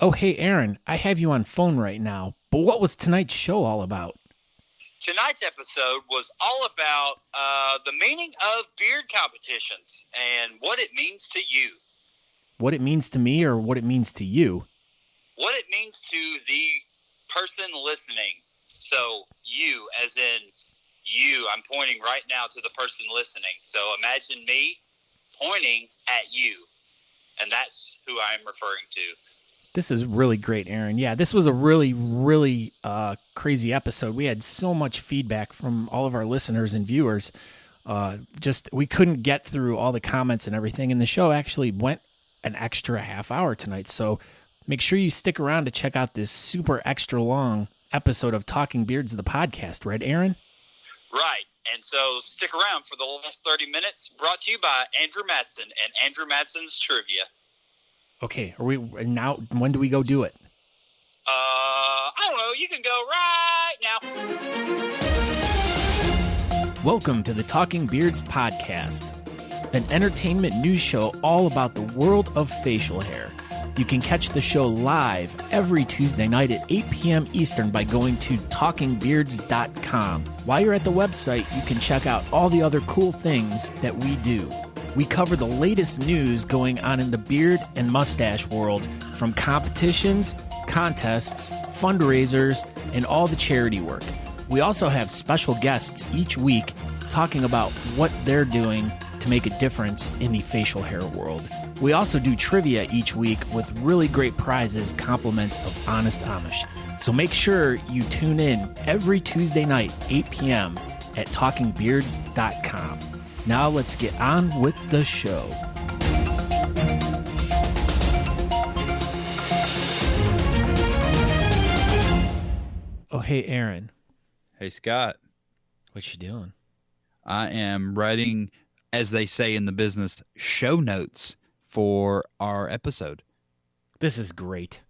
Oh, hey, Aaron, I have you on phone right now, but what was tonight's show all about? Tonight's episode was all about the meaning of beard competitions and what it means to you. What it means to me or what it means to you? What it means to the person listening. So you, as in you, I'm pointing right now to the person listening. So imagine me pointing at you, and that's who I'm referring to. This is really great, Aaron. Yeah, this was a really crazy episode. We had so much feedback from all of our listeners and viewers. We couldn't get through all the comments and everything, and the show actually went an extra half hour tonight. So make sure you stick around to check out this super extra long episode of Talking Beards, the podcast, right, Aaron? Right. And so stick around for the last 30 minutes, brought to you by Andrew Madsen and Andrew Madsen's Trivia. Okay, when do we go do it? I don't know. You can go right now. Welcome to the Talking Beards podcast, an entertainment news show all about the world of facial hair. You can catch the show live every Tuesday night at 8 p.m. Eastern by going to talkingbeards.com. While you're at the website, you can check out all the other cool things that we do. We cover the latest news going on in the beard and mustache world, from competitions, contests, fundraisers, and all the charity work. We also have special guests each week talking about what they're doing to make a difference in the facial hair world. We also do trivia each week with really great prizes, compliments of Honest Amish. So make sure you tune in every Tuesday night, 8 p.m. at talkingbeards.com. Now let's get on with the show. Oh, hey, Aaron. Hey, Scott. What you doing? I am writing, as they say in the business, show notes for our episode. This is great.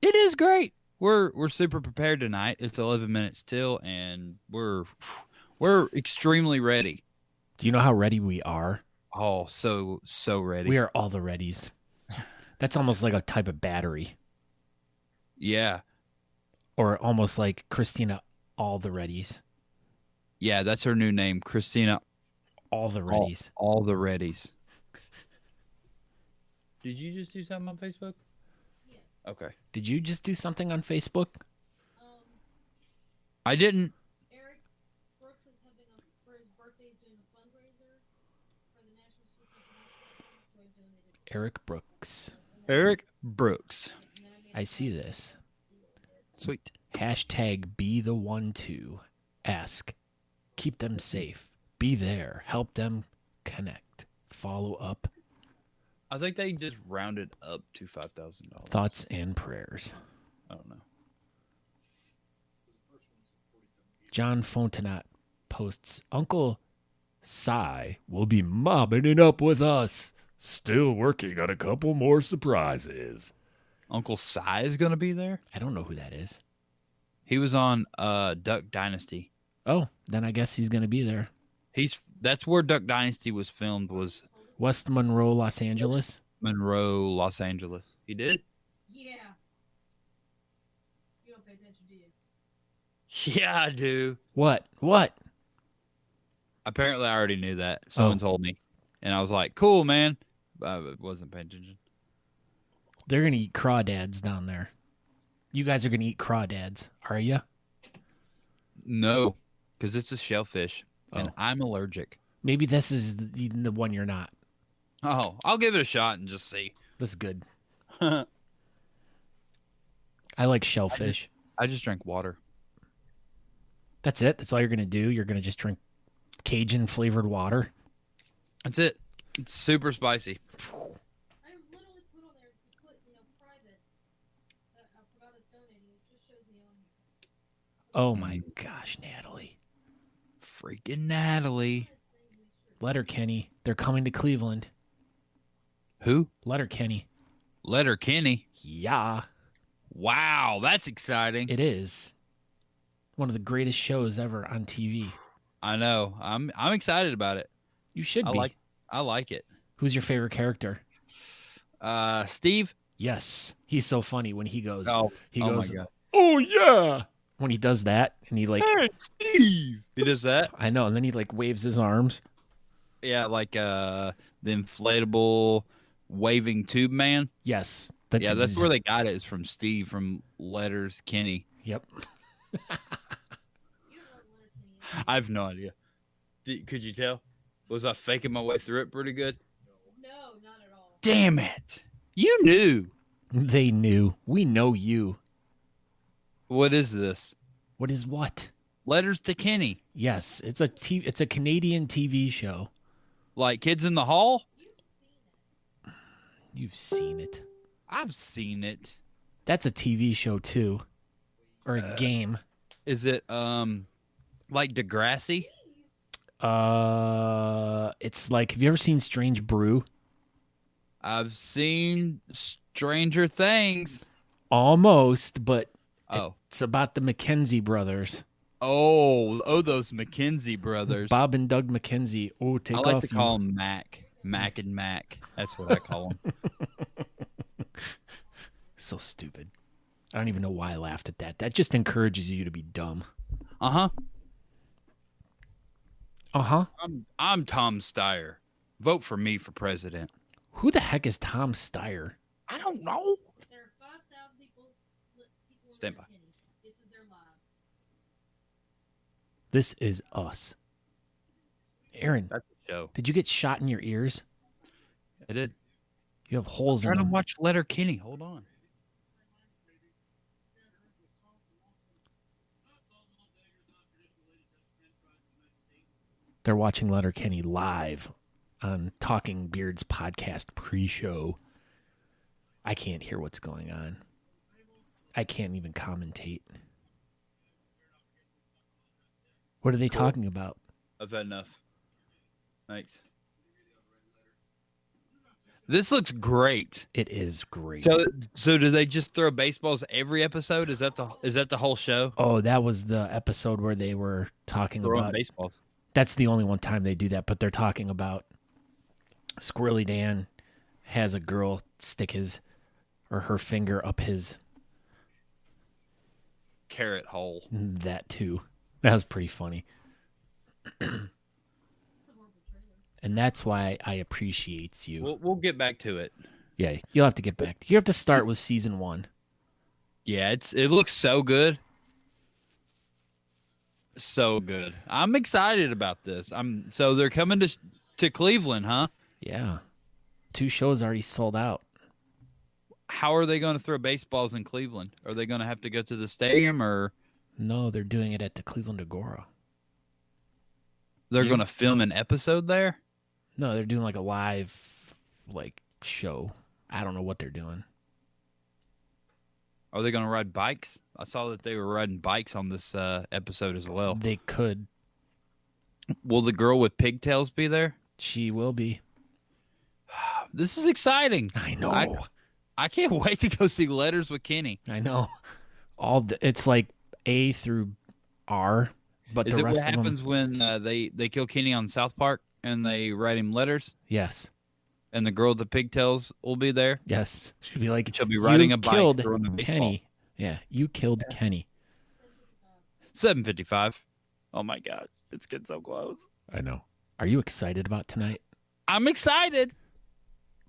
It is great. We're super prepared tonight. It's 11 minutes till, and we're extremely ready. Do you know how ready we are? Oh, so ready. We are all the readies. That's almost like a type of battery. Yeah. Or almost like Christina, all the readies. Yeah, that's her new name, Christina. All the readies. All the readies. Did you just do something on Facebook? Yes. Okay. Did you just do something on Facebook? I didn't. Eric Brooks is having for his birthday doing a fundraiser for the National Super Foundation, so I donated. Eric Brooks. Eric Brooks. I see this. Sweet. Hashtag be the one to ask. Keep them safe. Be there. Help them connect. Follow up. I think they just rounded up to $5,000. Thoughts and prayers. I don't know. John Fontenot posts, Uncle Cy will be mobbing it up with us. Still working on a couple more surprises. Uncle Cy is going to be there? I don't know who that is. He was on Duck Dynasty. Oh, then I guess he's going to be there. That's where Duck Dynasty was filmed, was West Monroe, Los Angeles. Monroe, Los Angeles. He did? Yeah. You don't pay attention, do you? Yeah, I do. What? Apparently, I already knew that. Someone told me. And I was like, cool, man. I wasn't paying attention. They're going to eat crawdads down there. You guys are going to eat crawdads, are you? No, because it's a shellfish, and Oh. I'm allergic. Maybe this is the one you're not. Oh, I'll give it a shot and just see. That's good. I like shellfish. I just drank water. That's it? That's all you're going to do? You're going to just drink Cajun-flavored water? That's it. It's super spicy. I literally put on there, private. I forgot it's donating. It just shows me on here. Oh, my gosh, Natalie. Freaking Natalie. Letterkenny. They're coming to Cleveland. Who? Letterkenny. Letterkenny. Yeah. Wow, that's exciting. It is. One of the greatest shows ever on TV. I know. I'm excited about it. You should be. I like it. Who's your favorite character? Steve. Yes, he's so funny when he goes. Oh, he oh goes. my God. Oh yeah, when he does that, and he like. Hey, Steve. He does that. I know, and then he like waves his arms. Yeah, like the inflatable waving tube man. Yes, That's where they got it. Is from Steve from Letters Kenny. Yep. You don't know what Letterkenny is. I have no idea. Could you tell? Was I faking my way through it pretty good? No, not at all. Damn it! You knew. They knew. We know you. What is this? What is what? Letters to Kenny. Yes, it's a Canadian TV show. Like Kids in the Hall? You've seen it. I've seen it. That's a TV show too, or a game. Is it like Degrassi? It's like, have you ever seen Strange Brew? I've seen Stranger Things. Almost, but Oh. it's about the McKenzie brothers. Oh, those McKenzie brothers. Bob and Doug McKenzie. Oh, take I off. like to call them Mac and Mac. That's what I call them. So stupid. I don't even know why I laughed at that. That just encourages you to be dumb. Uh-huh. Uh-huh. I'm Tom Steyer. Vote for me for president. Who the heck is Tom Steyer? I don't know. There are 5,000 people in Stand by. Letterkenny. This is their lives. This is us. Aaron, That's the show. did you get shot in your ears? I did. You have holes in Trying to them. watch Letter Kenny. Hold on. They're watching Letterkenny live on Talking Beards podcast pre-show. I can't hear what's going on. I can't even commentate. What are they talking about? I've had enough. Thanks. This looks great. It is great. So do they just throw baseballs every episode? Is that the whole show? Oh, that was the episode where they were talking Throwing about baseballs. That's the only one time they do that, but they're talking about Squirrely Dan has a girl stick his or her finger up his. Carrot hole. That too. That was pretty funny. And that's why I appreciate you. We'll get back to it. Yeah, you'll have to get back. You have to start with season 1. Yeah, it looks so good. So good. I'm excited about this. So they're coming to Cleveland, huh? Yeah. 2 shows already sold out. How are they going to throw baseballs in Cleveland? Are they going to have to go to the stadium, or No, they're doing it at the Cleveland Agora. they're going to film an episode there? No, they're doing like a live show. I don't know what they're doing. Are they going to ride bikes? I saw that they were riding bikes on this episode as well. They could. Will the girl with pigtails be there? She will be. This is exciting. I know. I can't wait to go see Letters with Kenny. I know. It's like A through R, but Is the it rest what of them. happens when they kill Kenny on South Park and they write him letters? Yes. And the girl with the pigtails will be there? Yes. She'll be like, She'll be riding you a bike, killed throwing a baseball. Kenny. Yeah, you killed Kenny. 7:55. Oh my gosh, it's getting so close. I know. Are you excited about tonight? I'm excited.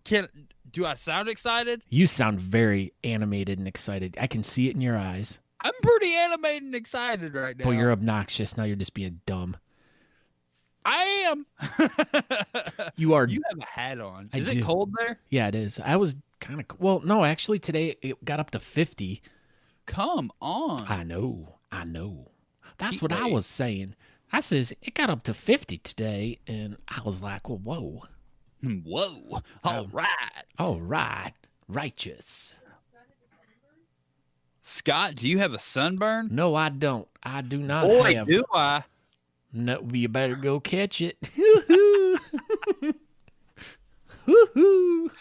Do I sound excited? You sound very animated and excited. I can see it in your eyes. I'm pretty animated and excited right now. Well, you're obnoxious. Now you're just being dumb. I am. You are. You have a hat on. I Is do. it cold there? Yeah, it is. I was kind of. Well, no, actually, today it got up to 50. Come on. I know. That's Heat what I wave. was saying. I says it got up to 50 today, and I was like, well, whoa. Whoa. All right. All right. Righteous. Scott, do you have a sunburn? No, I don't. I do not Boy, have. do I. No, you better go catch it. Hoo-hoo. Hoo-hoo.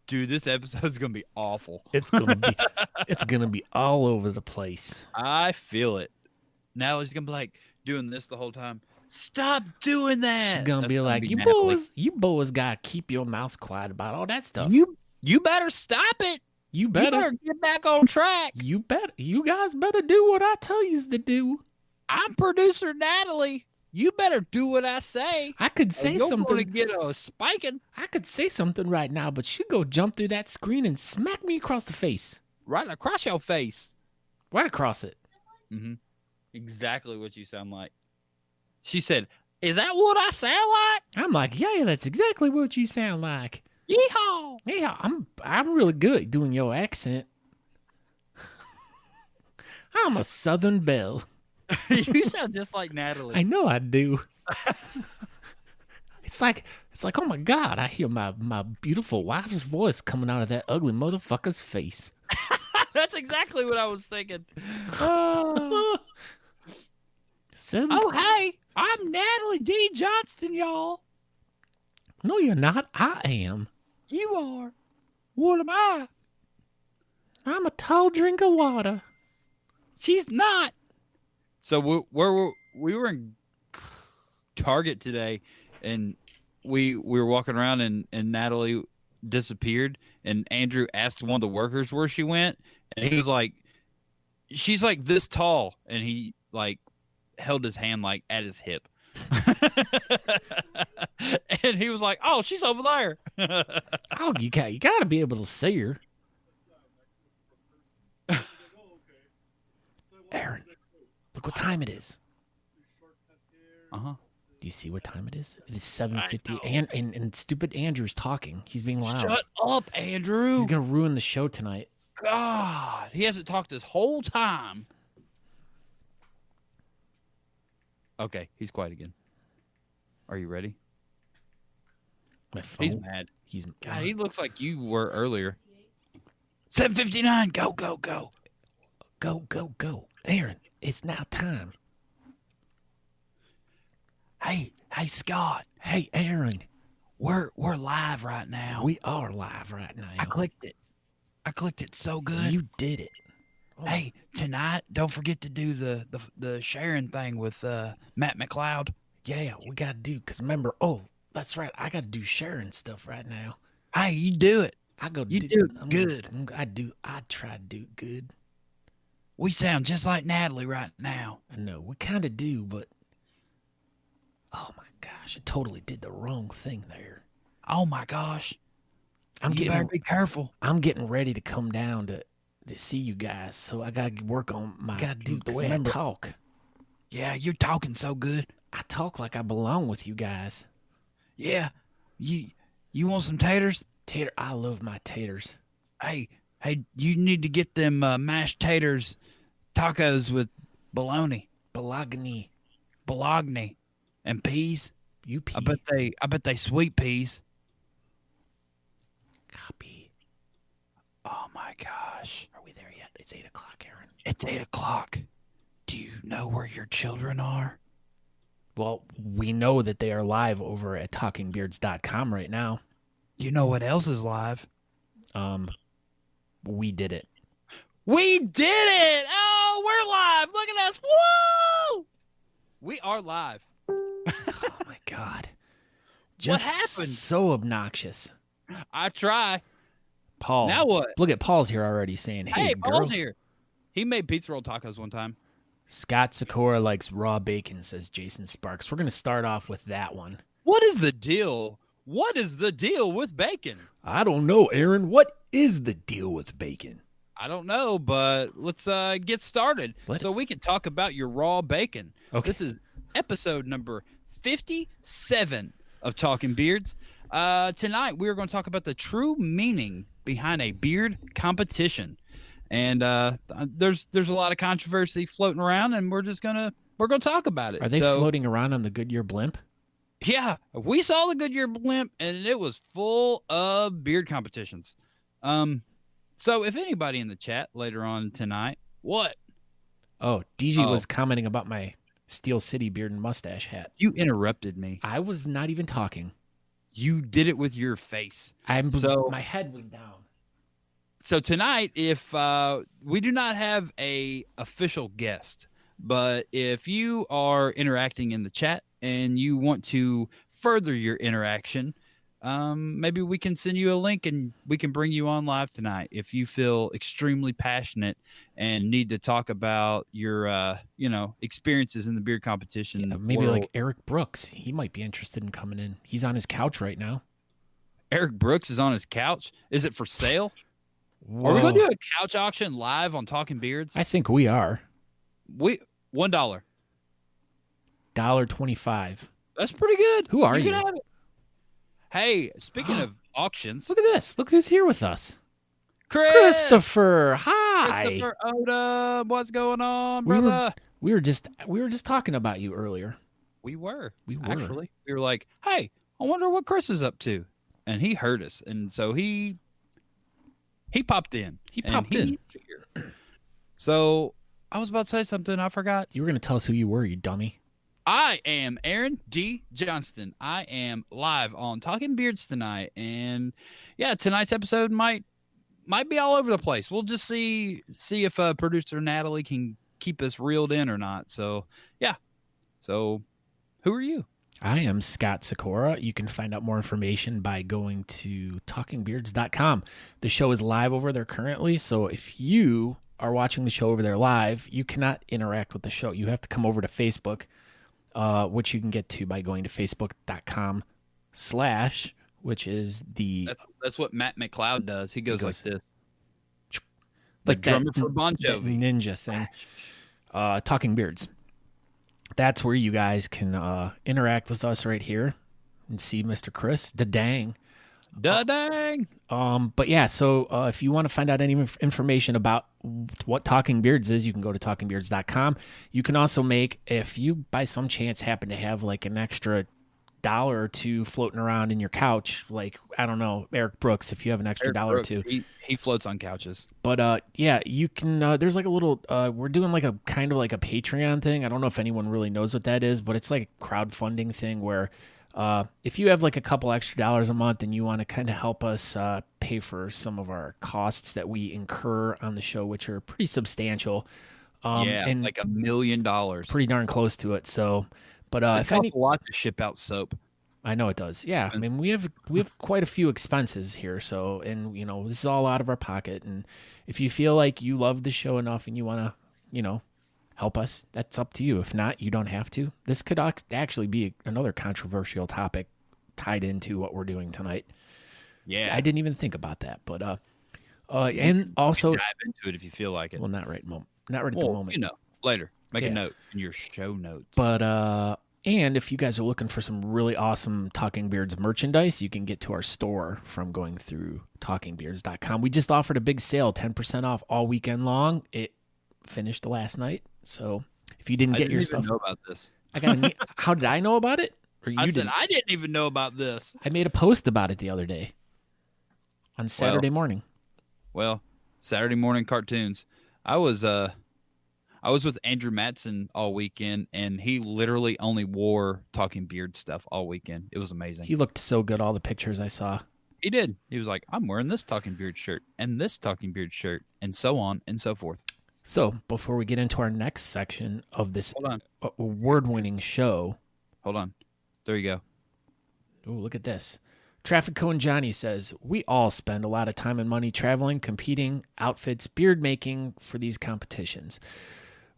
Dude, this episode's going to be awful. It's gonna be all over the place. I feel it. Now he's going to be like doing this the whole time. Stop doing that. She's gonna That's be like, Natalie. you boys gotta keep your mouths quiet about all that stuff. You better stop it. You You better. better get back on track. You guys better do what I tell you to do. I'm producer Natalie. You better do what I say. I could or say you're something. gonna get a spiking I could say something right now, but she'd go jump through that screen and smack me across the face. right across your face. Right across it. Mm-hmm. Exactly what you sound like. She said, "Is that what I sound like?" I'm like, yeah, that's exactly what you sound like. Yeehaw! Yeah, I'm really good at doing your accent. I'm a Southern belle. You sound just like Natalie. I know I do. It's like, oh my God, I hear my beautiful wife's voice coming out of that ugly motherfucker's face. That's exactly what I was thinking. Seven- Oh, hey, I'm Natalie D. Johnston, y'all. No, you're not. I am. You are. What am I? I'm a tall drink of water. She's not. So we were in Target today, and we were walking around, and Natalie disappeared, and Andrew asked one of the workers where she went, and he was like, "She's like this tall," and he like held his hand like at his hip. And he was like, "Oh, she's over there." Oh, you got to be able to see her. Aaron, look what time it is. Uh-huh. Do you see what time it is? It is 7:50, and stupid Andrew's talking. He's being loud. Shut up, Andrew. He's gonna ruin the show tonight. God, he hasn't talked this whole time. Okay, he's quiet again. Are you ready? My phone. He's mad. He's God, he looks like you were earlier. 7:59. Go, go, go. Go. Aaron, it's now time. Hey, Scott. Hey, Aaron. We're live right now. We are live right now. I clicked it. So good. You did it. Oh. Hey, tonight, don't forget to do the sharing thing with Matt McLeod. Yeah, we got to do, because remember, oh, that's right, I got to do sharing stuff right now. Hey, you do it. You do it good. I try to do it good. We sound just like Natalie right now. I know, we kind of do, but oh my gosh, I totally did the wrong thing there. Oh my gosh. You better be careful. I'm getting ready to come down to see you guys, so I got to work on the way I talk. Yeah, you're talking so good. I talk like I belong with you guys. Yeah. You want some taters? I love my taters. Hey, you need to get them mashed taters tacos with bologna. Bologna. And peas. You pea. I bet they sweet peas. Copy. Oh my gosh. Are we there yet? It's 8 o'clock, Aaron. It's 8 o'clock. Do you know where your children are? Well, we know that they are live over at talkingbeards.com right now. You know what else is live? We did it. We did it! Oh, we're live! Look at us! Woo! We are live. Oh my God. What happened? So obnoxious. I try. Paul. Now what? Look at Paul's here already saying, hey girl. Paul's here. He made pizza roll tacos one time. Scott Sikora likes raw bacon, says Jason Sparks. We're going to start off with that one. What is the deal? What is the deal with bacon? I don't know, Aaron. What is the deal with bacon? I don't know, but let's get started so we can talk about your raw bacon. Okay. This is episode number 57 of Talking Beards. Tonight, we are going to talk about the true meaning behind a beard competition. And there's a lot of controversy floating around, and we're going to talk about it. Are they floating around on the Goodyear blimp? Yeah, we saw the Goodyear blimp, and it was full of beard competitions. So if anybody in the chat later on tonight, what? Oh, DJ was commenting about my Steel City beard and mustache hat. You interrupted me. I was not even talking. You did it with your face. My head was down. So tonight, if we do not have a official guest, but if you are interacting in the chat and you want to further your interaction, maybe we can send you a link and we can bring you on live tonight if you feel extremely passionate and need to talk about your, experiences in the beard competition. Maybe world. like Eric Brooks. He might be interested in coming in. He's on his couch right now. Eric Brooks is on his couch. Is it for sale? Whoa. Are we going to do a couch auction live on Talking Beards? I think we are. $1. $1.25. That's pretty good. Who are you? you? Can have it. Hey, speaking of auctions, Look at this. Look who's here with us. Chris! Christopher. Hi. Christopher Odom, what's going on, We brother? We were just talking about you earlier. We were. Actually. We were like, hey, I wonder what Chris is up to. And he heard us. And so he popped in. He popped in. Here. So I was about to say something. I forgot. You were going to tell us who you were, you dummy. I am Aaron G. Johnston. I am live on Talking Beards tonight. And yeah, tonight's episode might be all over the place. We'll just see if producer Natalie can keep us reeled in or not. So yeah. So who are you? I am Scott Sikora. You can find out more information by going to talkingbeards.com. The show is live over there currently, so if you are watching the show over there live, you cannot interact with the show. You have to come over to Facebook, which you can get to by going to facebook.com/ which is the... That's what Matt McLeod does. He goes like this. Like the drummer that, for Bon that Jovi. ninja thing. Talking Beards. That's where you guys can interact with us right here and see Mr. Chris. Da-dang. Da-dang. But yeah, so if you want to find out any information about what Talking Beards is, you can go to talkingbeards.com. You can also make, if you by some chance happen to have like an extra $1 or $2 floating around in your couch, like, I don't know, Eric Brooks, if you have an extra $1 or $2. He floats on couches. But yeah, you can, there's like a little, we're doing like a kind of like a Patreon thing. I don't know if anyone really knows what that is, but it's like a crowdfunding thing where if you have like a couple extra dollars a month and you want to kind of help us pay for some of our costs that we incur on the show, which are pretty substantial. And like $1 million. Pretty darn close to it. So, but it costs a lot to ship out soap. I know it does. Yeah, I mean we have quite a few expenses here. So, and this is all out of our pocket. And if you feel like you love the show enough and you want to, help us, that's up to you. If not, you don't have to. This could actually be another controversial topic tied into what we're doing tonight. Yeah, I didn't even think about that. But and also dive into it if you feel like it. Well, not right at the moment. Later. Make a note in your show notes. But and if you guys are looking for some really awesome Talking Beards merchandise, you can get to our store from going through talkingbeards.com. We just offered a big sale, 10% off all weekend long. It finished last night. So if you didn't get your stuff, know about this. How did I know about it? Or I didn't even know about this. I made a post about it the other day on Saturday morning. Well, Saturday morning cartoons. I was with Andrew Matson all weekend, and he literally only wore Talking Beard stuff all weekend. It was amazing. He looked so good, all the pictures I saw. He did. He was like, I'm wearing this Talking Beard shirt and this Talking Beard shirt, and so on and so forth. So before we get into our next section of this award-winning show. Hold on. There you go. Oh, look at this. Traffic Cone Johnny says, we all spend a lot of time and money traveling, competing, outfits, beard making for these competitions.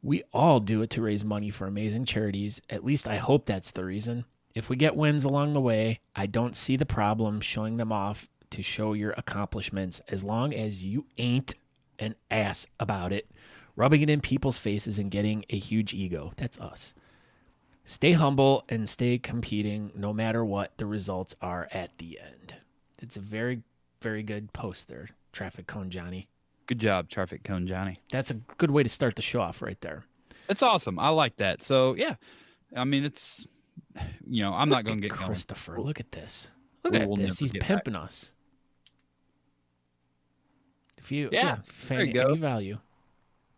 We all do it to raise money for amazing charities. At least I hope that's the reason. If we get wins along the way, I don't see the problem showing them off to show your accomplishments as long as you ain't an ass about it, rubbing it in people's faces and getting a huge ego. That's us. Stay humble and stay competing no matter what the results are at the end. It's a very, very good post there, Traffic Cone Johnny. Good job, Traffic Cone Johnny. That's a good way to start the show off right there. That's awesome. I like that. So, yeah. I mean, it's, I'm not going to get Christopher, going. look at this. Look at this. He's pimping us. If you, there you go. Any value.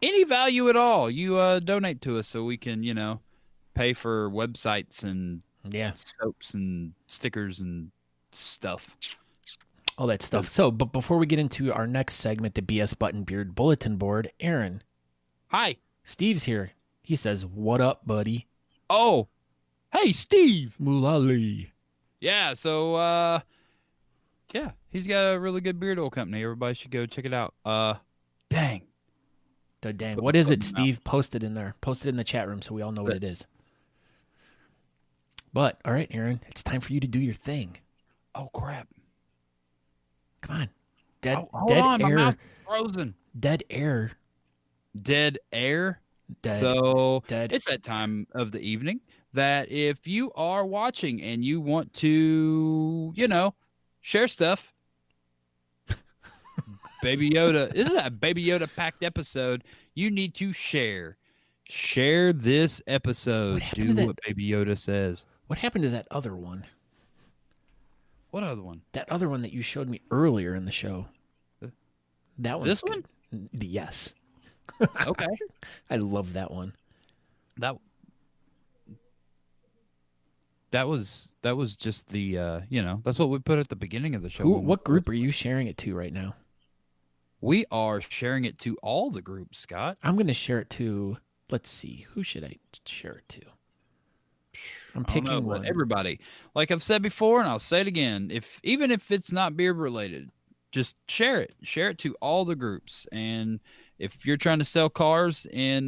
Any value at all. You donate to us so we can, pay for websites and soaps and stickers and stuff. All that stuff. So, but before we get into our next segment, the BS Button Beard Bulletin Board, Aaron. Hi. Steve's here. He says, what up, buddy? Oh, hey, Steve. Moolali. Yeah, so Yeah, he's got a really good beard oil company. Everybody should go check it out. Dang. Dang. What is it, Steve? Post it in there. Post it in the chat room so we all know what it is. But, all right, Aaron, it's time for you to do your thing. Oh, crap. Come on. Hold dead on, air. my mouth's frozen. Dead air. Dead air? It's that time of the evening that if you are watching and you want to, share stuff, Baby Yoda, this is a Baby Yoda packed episode. You need to share. Share this episode. Do what Baby Yoda says. What happened to that other one? What other one? That other one that you showed me earlier in the show. That one. This one? Yes. Okay. I love that one. That was just the that's what we put at the beginning of the show. What group are you sharing it to right now? We are sharing it to all the groups, Scott. I'm going to share it to, let's see, who should I share it to? I'm picking one. Everybody. Like I've said before, and I'll say it again, even if it's not beard related, just share it. Share it to all the groups. And if you're trying to sell cars in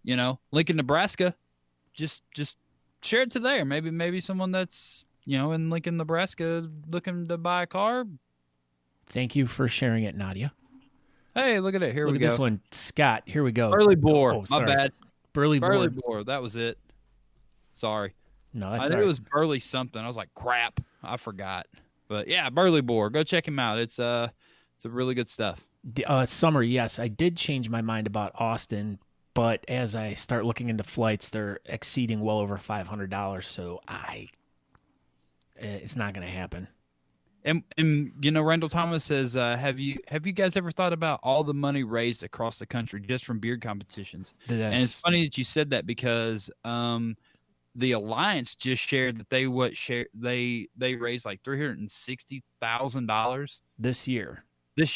Lincoln, Nebraska, just share it to there. Maybe someone that's, in Lincoln, Nebraska looking to buy a car. Thank you for sharing it, Nadia. Hey, look at it. Here we go. Look at this one. Scott, here we go. Burley Boar. Oh, my bad. Burley Boar. That was it. Sorry. No, that's I knew it was Burley something. I was like, crap. I forgot. But yeah, Burley Boar. Go check him out. It's a really good stuff. Summer, yes. I did change my mind about Austin, but as I start looking into flights, they're exceeding well over $500. So it's not going to happen. And Randall Thomas says, have you guys ever thought about all the money raised across the country just from beard competitions? And it's funny that you said that because the Alliance just shared that they raised like $360,000 this year.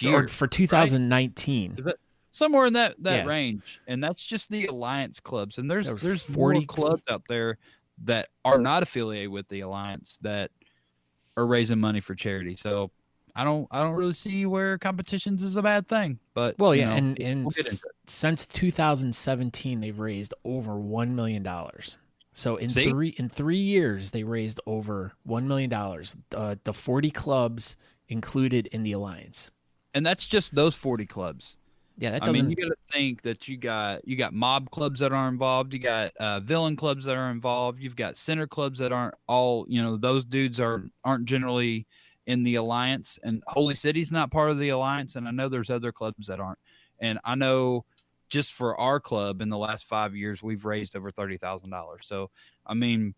Or for 2019. Right? Somewhere in that range. And that's just the Alliance clubs. And there's 40 clubs out there that are not affiliated with the Alliance that are raising money for charity. So I don't really see where competitions is a bad thing. But and we'll since 2017 they've raised over $1 million. So in 3 years they raised over $1 million. The 40 clubs included in the Alliance. And that's just those 40 clubs. Yeah, that doesn't. You got to think that you got mob clubs that are involved. You got villain clubs that are involved. You've got center clubs that aren't all. Those dudes aren't generally in the Alliance. And Holy City's not part of the Alliance. And I know there's other clubs that aren't. And I know just for our club in the last 5 years, we've raised over $30,000. So I don't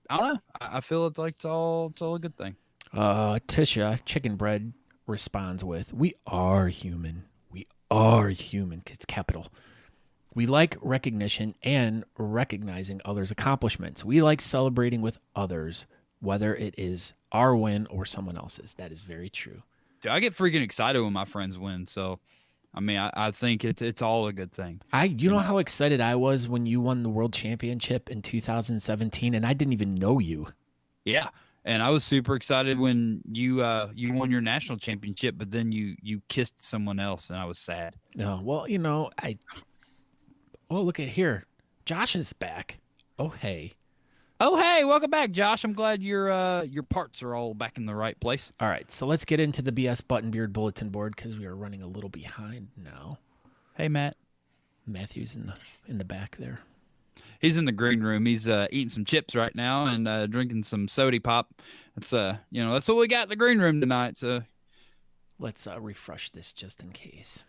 know. I feel it's all a good thing. Tisha Chicken Bread responds with, we are human. It's capital. We like recognition and recognizing others' accomplishments. We like celebrating with others, whether it is our win or someone else's. That is very true. Dude, I get freaking excited when my friends win. So, I think it's all a good thing. You know how excited I was when you won the world championship in 2017, and I didn't even know you. Yeah. And I was super excited when you won your national championship, but then you kissed someone else, and I was sad. No, well, look at here. Josh is back. Oh, hey, welcome back, Josh. I'm glad your parts are all back in the right place. All right, so let's get into the BS Button Beard bulletin board because we are running a little behind now. Hey, Matt. Matthew's in the back there. He's in the green room. He's eating some chips right now and drinking some soda pop. That's that's what we got in the green room tonight. So let's refresh this just in case.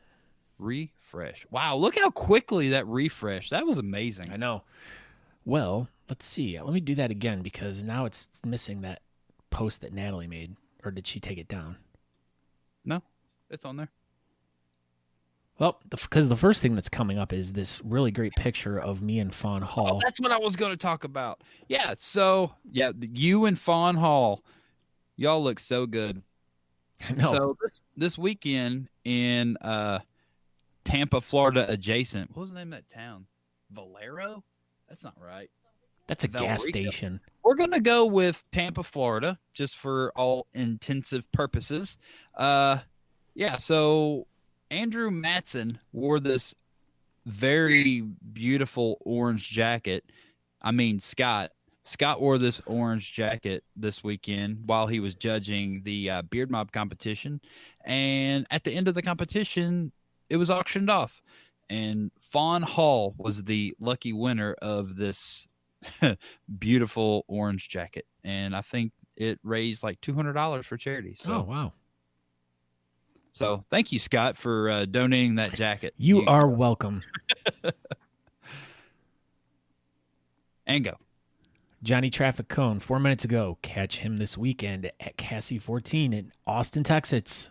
Refresh. Wow, look how quickly that refreshed. That was amazing. I know. Well, let's see. Let me do that again because now it's missing that post that Natalie made. Or did she take it down? No, it's on there. Well, because the first thing that's coming up is this really great picture of me and Fawn Hall. Oh, that's what I was going to talk about. Yeah, so, you and Fawn Hall, y'all look so good. No. So this weekend in Tampa, Florida adjacent, what was the name of that town? Valero? That's not right. That's a Del gas Rico. station. We're going to go with Tampa, Florida, just for all intensive purposes. Yeah, so Andrew Matson wore this very beautiful orange jacket. I mean, Scott wore this orange jacket this weekend while he was judging the Beard Mob competition. And at the end of the competition, it was auctioned off. And Fawn Hall was the lucky winner of this beautiful orange jacket. And I think it raised like $200 for charity. So, Oh, wow. So thank you, Scott, for donating that jacket. You are welcome. And go. Johnny Traffic Cone, 4 minutes ago. Catch him this weekend at Cassie 14 in Austin, Texas.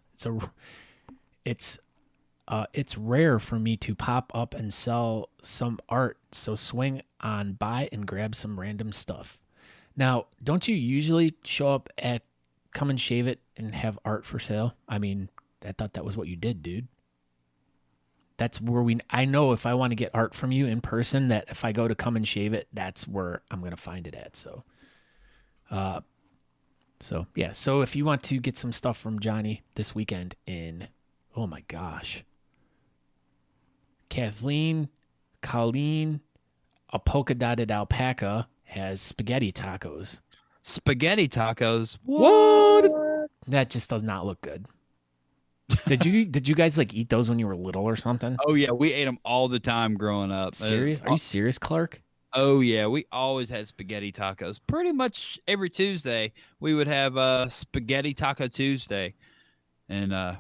It's rare for me to pop up and sell some art, so swing on by and grab some random stuff. Now, don't you usually show up at Come and Shave It and have art for sale? I mean, I thought that was what you did, dude. That's where I know if I want to get art from you in person, that if I go to Come and Shave It, that's where I'm going to find it at. So yeah. So if you want to get some stuff from Johnny this weekend oh my gosh, Colleen, a polka dotted alpaca has spaghetti tacos. Spaghetti tacos? What? That just does not look good. Did you guys like eat those when you were little or something? Oh yeah, we ate them all the time growing up. Serious? Are you serious, Clark? Oh yeah, we always had spaghetti tacos. Pretty much every Tuesday we would have spaghetti taco Tuesday, and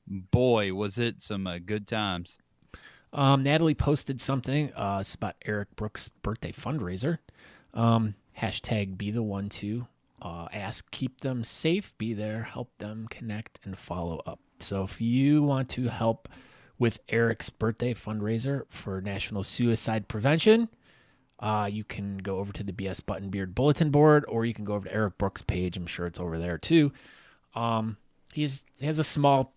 boy was it some good times. Natalie posted something. It's about Eric Brooks' birthday fundraiser. Hashtag be the one to. Ask, keep them safe, be there, help them connect, and follow up. So if you want to help with Eric's birthday fundraiser for National Suicide Prevention, you can go over to the BS Button Beard bulletin board, or you can go over to Eric Brooks' page. I'm sure it's over there too. He has a small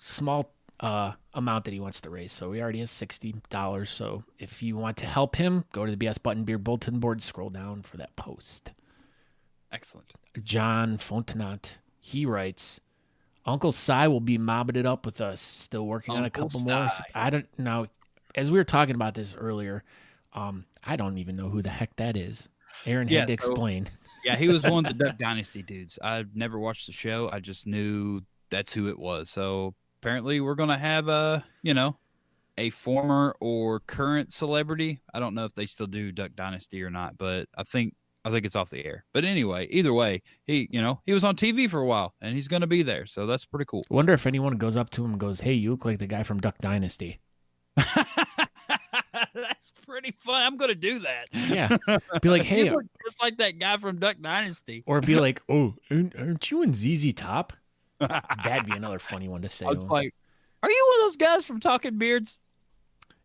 amount that he wants to raise, so he already has $60. So if you want to help him, go to the BS Button Beard bulletin board, scroll down for that post. Excellent. John Fontenot, he writes, Uncle Cy will be mobbing it up with us. Still working on a couple more. I don't know. As we were talking about this earlier, I don't even know who the heck that is. Aaron had to explain. Yeah, he was one of the Duck Dynasty dudes. I've never watched the show. I just knew that's who it was. So apparently we're going to have a former or current celebrity. I don't know if they still do Duck Dynasty or not, but I think it's off the air. But anyway, either way, he was on TV for a while, and he's going to be there. So that's pretty cool. I wonder if anyone goes up to him and goes, hey, you look like the guy from Duck Dynasty. That's pretty fun. I'm going to do that. Yeah. Be like, hey. You look just like that guy from Duck Dynasty. Or be like, oh, aren't you in ZZ Top? That'd be another funny one to say. I was like, are you one of those guys from Talking Beards?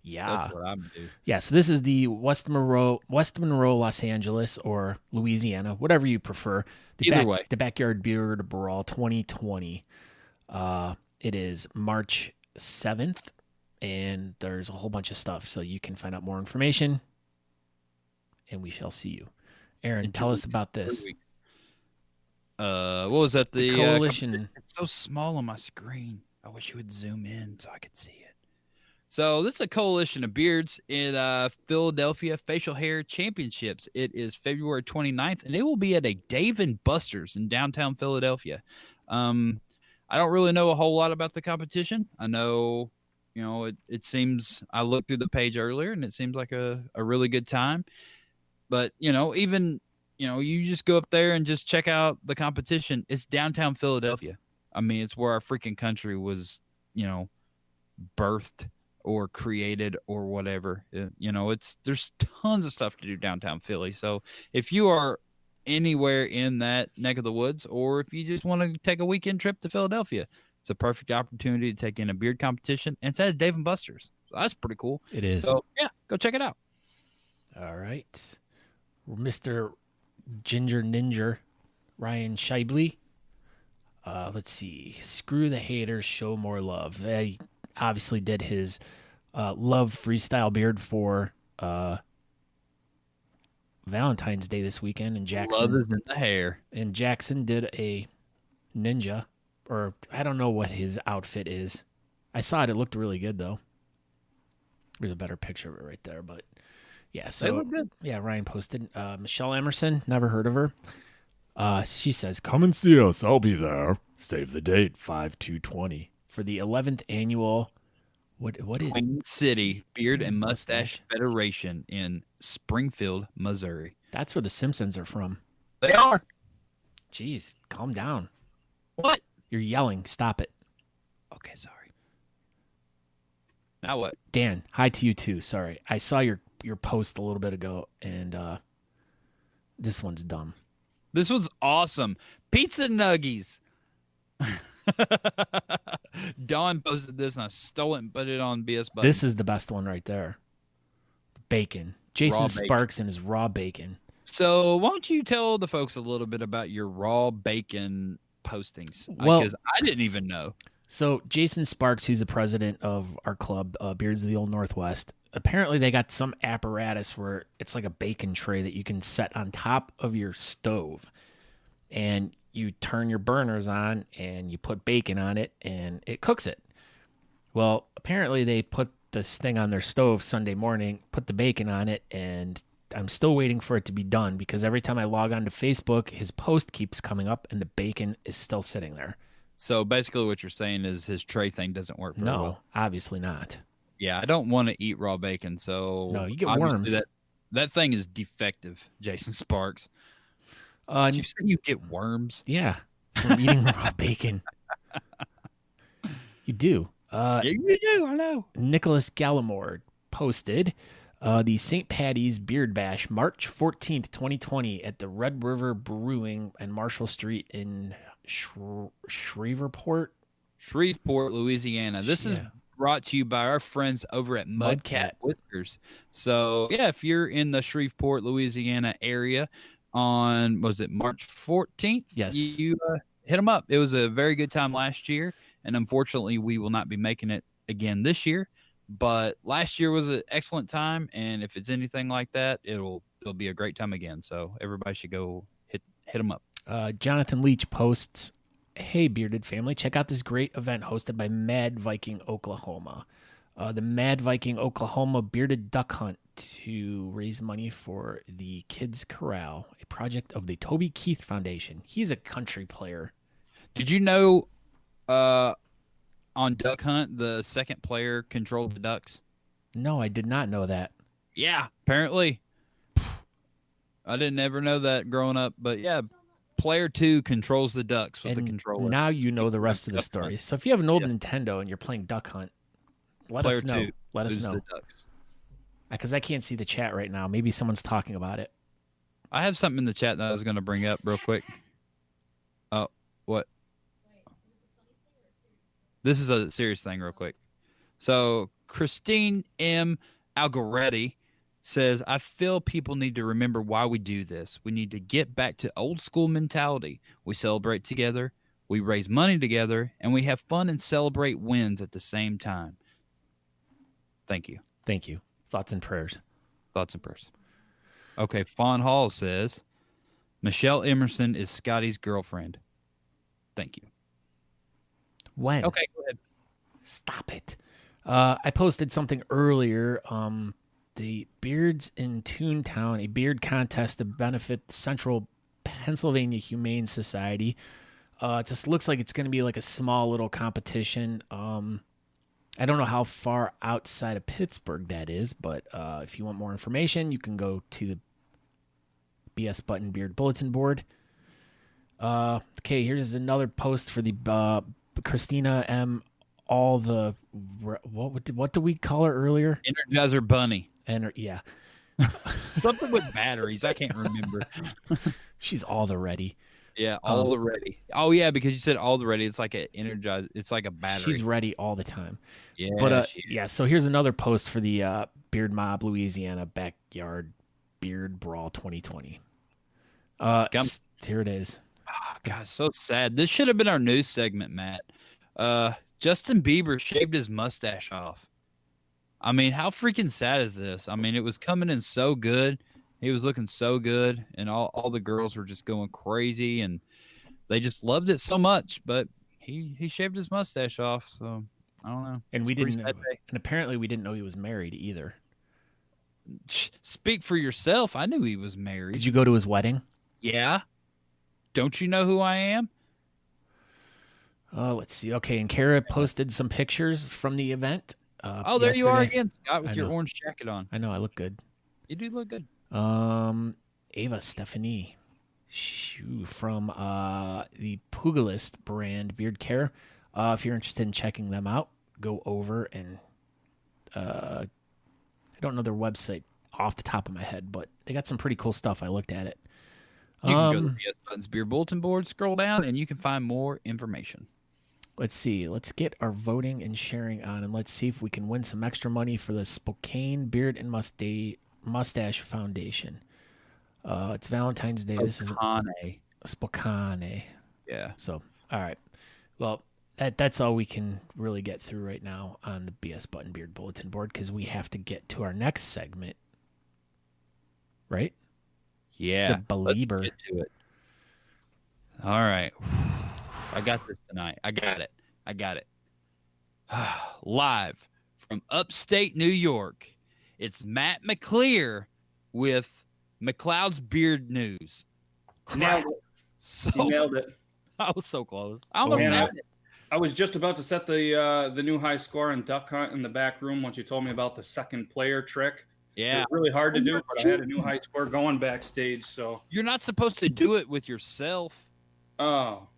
Yeah. That's what I'm going to do. Yeah, so this is the West Monroe, Los Angeles, or Louisiana, whatever you prefer. Either way. The Backyard Beard Brawl 2020. It is March 7th, and there's a whole bunch of stuff, so you can find out more information, and we shall see you. Aaron, tell us about this. What was that? The coalition. It's so small on my screen. I wish you would zoom in so I could see it. So this is a coalition of beards in Philadelphia Facial Hair Championships. It is February 29th, and it will be at a Dave & Buster's in downtown Philadelphia. I don't really know a whole lot about the competition. I know, it seems, I looked through the page earlier, and it seems like a really good time. But, even, you just go up there and just check out the competition. It's downtown Philadelphia. I mean, it's where our freaking country was, birthed or created or whatever. There's tons of stuff to do downtown Philly. So if you are anywhere in that neck of the woods, or if you just want to take a weekend trip to Philadelphia, it's a perfect opportunity to take in a beard competition and it's at Dave & Buster's. So that's pretty cool. It is. So yeah, go check it out. All right. Mr. Ginger Ninja, Ryan Shibely. Let's see. Screw the haters, show more love. He obviously did his love freestyle beard for Valentine's Day this weekend, and Love is in the hair. And Jackson did a ninja, or I don't know what his outfit is. I saw it. It looked really good, though. There's a better picture of it right there, but yeah. So They look good. yeah, Ryan posted. Michelle Emerson, never heard of her. She says, "Come and see us. I'll be there. Save the date, 5/2/20 for the 11th annual. What is Queen City Beard and Mustache Federation in Springfield, Missouri. That's where the Simpsons are from. They are. Jeez, calm down. What? You're yelling. Stop it. Okay, sorry. Now what? Dan, hi to you too. Sorry. I saw your post a little bit ago, and this one's dumb. This one's awesome. Pizza Nuggies. Dawn posted this, and I stole it and put it on BS Button. This is the best one right there. Bacon. Jason Raw bacon. Sparks and his raw bacon. So why don't you tell the folks a little bit about your raw bacon postings? Well- Because I didn't even know. So Jason Sparks, who's the president of our club, Beards of the Old Northwest, apparently they got some apparatus where it's like a bacon tray that you can set on top of your stove. And you turn your burners on and you put bacon on it and it cooks it. Well, apparently they put this thing on their stove Sunday morning, put the bacon on it, and I'm still waiting for it to be done because every time I log on to Facebook, his post keeps coming up and the bacon is still sitting there. So basically what you're saying is his tray thing doesn't work very No, well. obviously not. Yeah, I don't want to eat raw bacon, so No, you get obviously worms. That thing is defective, Jason Sparks. Uh, Did you say you get worms? yeah, from eating raw bacon. You do. Yeah, you do, I know. Nicholas Gallimore posted the St. Patty's Beard Bash, March 14th, 2020, at the Red River Brewing and Marshall Street in Shreveport, Louisiana. This is Yeah. brought to you by our friends over at Mudcat Whiskers. So, yeah, if you're in the Shreveport, Louisiana area on, was it March 14th? Yes. You hit them up. It was a very good time last year, and unfortunately, we will not be making it again this year. But last year was an excellent time, and if it's anything like that, it'll be a great time again. So everybody should go hit them up. Jonathan Leach posts, "Hey, Bearded family, check out this great event hosted by Mad Viking Oklahoma. The Mad Viking Oklahoma Bearded Duck Hunt to raise money for the Kids Corral, a project of the Toby Keith Foundation." He's a country player. Did you know on Duck Hunt, the second player controlled the ducks? No, I did not know that. Yeah, apparently. I didn't ever know that growing up, but yeah, player 2 controls the ducks with the And controller. now you know the rest of the Duck story. Hunt. So if you have an old Yeah. Nintendo and you're playing Duck Hunt, let Player us know. 2 Let us is know. the ducks. Because I can't see the chat right now. Maybe someone's talking about it. I have something in the chat that I was going to bring up real quick. Oh, what? This is a serious thing real quick. So Christine M. Algaretti says, "I feel people need to remember why we do this. We need to get back to old school mentality. We celebrate together, we raise money together, and we have fun and celebrate wins at the same time." Thank you. Thank you. Thoughts and prayers. Thoughts and prayers. Okay, Fawn Hall says, "Michelle Emerson is Scotty's girlfriend." Thank you. When? Okay, go ahead. Stop it. I posted something earlier. The Beards in Toontown, a beard contest to benefit the Central Pennsylvania Humane Society. It just looks like it's going to be like a small little competition. I don't know how far outside of Pittsburgh that is, but if you want more information, you can go to the BS Button Beard Bulletin Board. Okay, here's another post for the Christina M. All the what do we call her earlier? Energizer Bunny. And yeah, Something with batteries. I can't remember. she's all the ready. Yeah, all the ready. Oh yeah, because you said all the ready. It's like a energize. It's like a battery. She's ready all the time. Yeah, But she is. yeah, so here's another post for the Beard Mob Louisiana Backyard Beard Brawl 2020. Here it is. Oh, God, so sad. This should have been our news segment, Matt. Justin Bieber shaved his mustache off. I mean, how freaking sad is this? I mean, it was coming in so good, He was looking so good, and all the girls were just going crazy, and they just loved it so much. But he shaved his mustache off, so I don't know. And It's we a pretty didn't, sad day. and apparently we didn't know he was married either. Speak for yourself. I knew he was married. Did you go to his wedding? Yeah. Don't you know who I am? Oh, let's see. Okay, and Kara posted some pictures from the event. Oh, there you are yesterday. again, Scott, with I your know. orange jacket on. I know, I look good. You do look good. Ava Stephanie from the Pugilist brand Beard Care. If you're interested in checking them out, go over and I don't know their website off the top of my head, but they got some pretty cool stuff. I looked at it. You can go to the BS Buttons Beer Bulletin Board, scroll down, and you can find more information. Let's see. Let's get our voting and sharing on, and let's see if we can win some extra money for the Spokane Beard and Mustache Foundation. It's Valentine's Day. This is Spokane. Yeah. So, all right. Well, that's all we can really get through right now on the BS Button Beard Bulletin Board because we have to get to our next segment. Right? Yeah. It's a believer. Let's get to it. All right. I got this tonight. I got it. Live from upstate New York, it's Matt McClear with McLeod's Beard News. Nailed it. So, You nailed it. I was so close. I almost Man, nailed it. I was just about to set the new high score on Duck Hunt in the back room once you told me about the second player trick. It Yeah. was really hard to do, but I had a new high score going backstage. So, You're not supposed to do it with yourself. oh,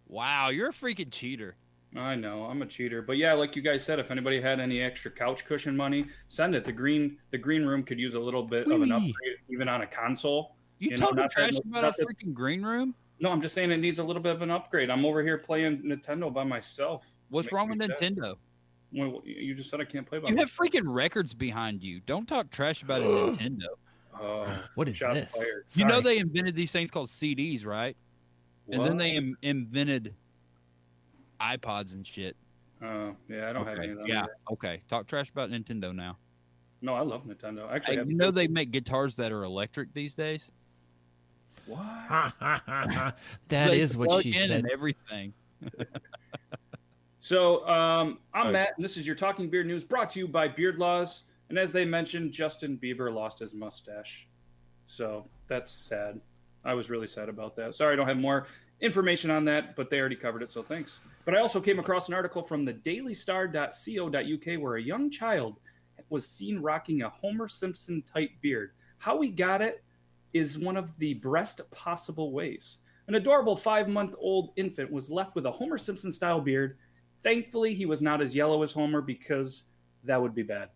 Wow, you're a freaking cheater. I know I'm a cheater. But yeah, like you guys said, if anybody had any extra couch cushion money, send it. The green room could use a little bit of an upgrade, even on a console. You, You know, talking not trash that- about not a that- freaking green room? No, I'm just saying it needs a little bit of an upgrade. I'm over here playing Nintendo by myself. What's Makes wrong with me sad. Nintendo? Well, you just said I can't play by You have myself. freaking records behind you. Don't talk trash about a Nintendo. Oh, What is shots this? fired. You know Sorry. they invented these things called CDs, right? And then What? they invented iPods and shit. Yeah, I don't have any of them. Yeah. either. Okay. Talk trash about Nintendo now. No, I love Nintendo. Actually, Hey, I have you know they make guitars that are electric these days. what? That They is what plug she in said. And everything. So I'm Okay. Matt, and this is your Talking Beard News brought to you by Beard Laws. And as they mentioned, Justin Bieber lost his mustache. So that's sad. I was really sad about that. Sorry, I don't have more information on that, but they already covered it, so thanks. But I also came across an article from the dailystar.co.uk where a young child was seen rocking a Homer Simpson type beard. How he got it is one of the best possible ways. An adorable 5-month-old infant was left with a Homer Simpson style beard. Thankfully, he was not as yellow as Homer because that would be bad.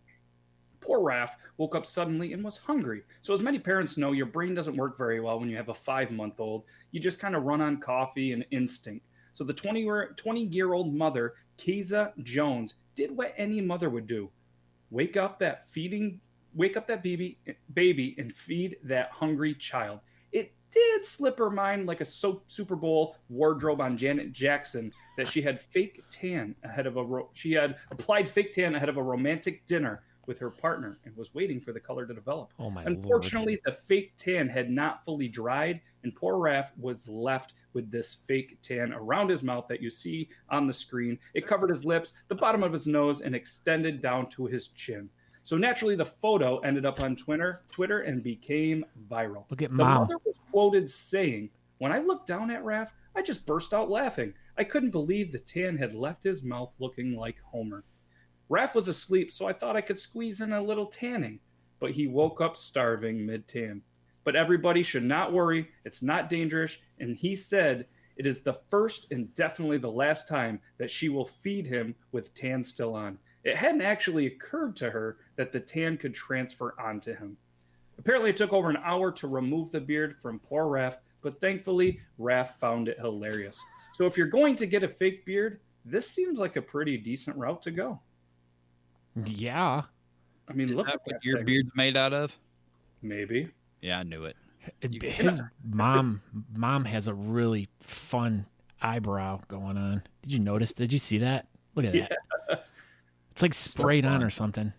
Poor Raph woke up suddenly and was hungry. So, as many parents know, your brain doesn't work very well when you have a 5-month-old. You just kind of run on coffee and instinct. So, the 20-year-old mother, Keza Jones, did what any mother would do: wake up that baby and feed that hungry child. It did slip her mind like a Super Bowl wardrobe on Janet Jackson that she had she had applied fake tan ahead of a romantic dinner with her partner and was waiting for the color to develop. Oh my Unfortunately, the fake tan had not fully dried, and poor Raph was left with this fake tan around his mouth that you see on the screen. It covered his lips, the bottom of his nose, and extended down to his chin. So naturally, the photo ended up on Twitter and became viral. Look at The Mom. mother was quoted saying, "When I looked down at Raph, I just burst out laughing. I couldn't believe the tan had left his mouth looking like Homer. Raph was asleep, so I thought I could squeeze in a little tanning, but he woke up starving mid-tan. But everybody should not worry. It's not dangerous." And he said it is the first and definitely the last time that she will feed him with tan still on. It hadn't actually occurred to her that the tan could transfer onto him. Apparently, it took over an hour to remove the beard from poor Raph, but thankfully, Raph found it hilarious. So if you're going to get a fake beard, this seems like a pretty decent route to go. Yeah. I mean, look Is at that what that your thing. beard's made out of? Maybe. Yeah, I knew it. His mom has a really fun eyebrow going on. Did you notice? Did you see that? Look at that. It's like sprayed on or something.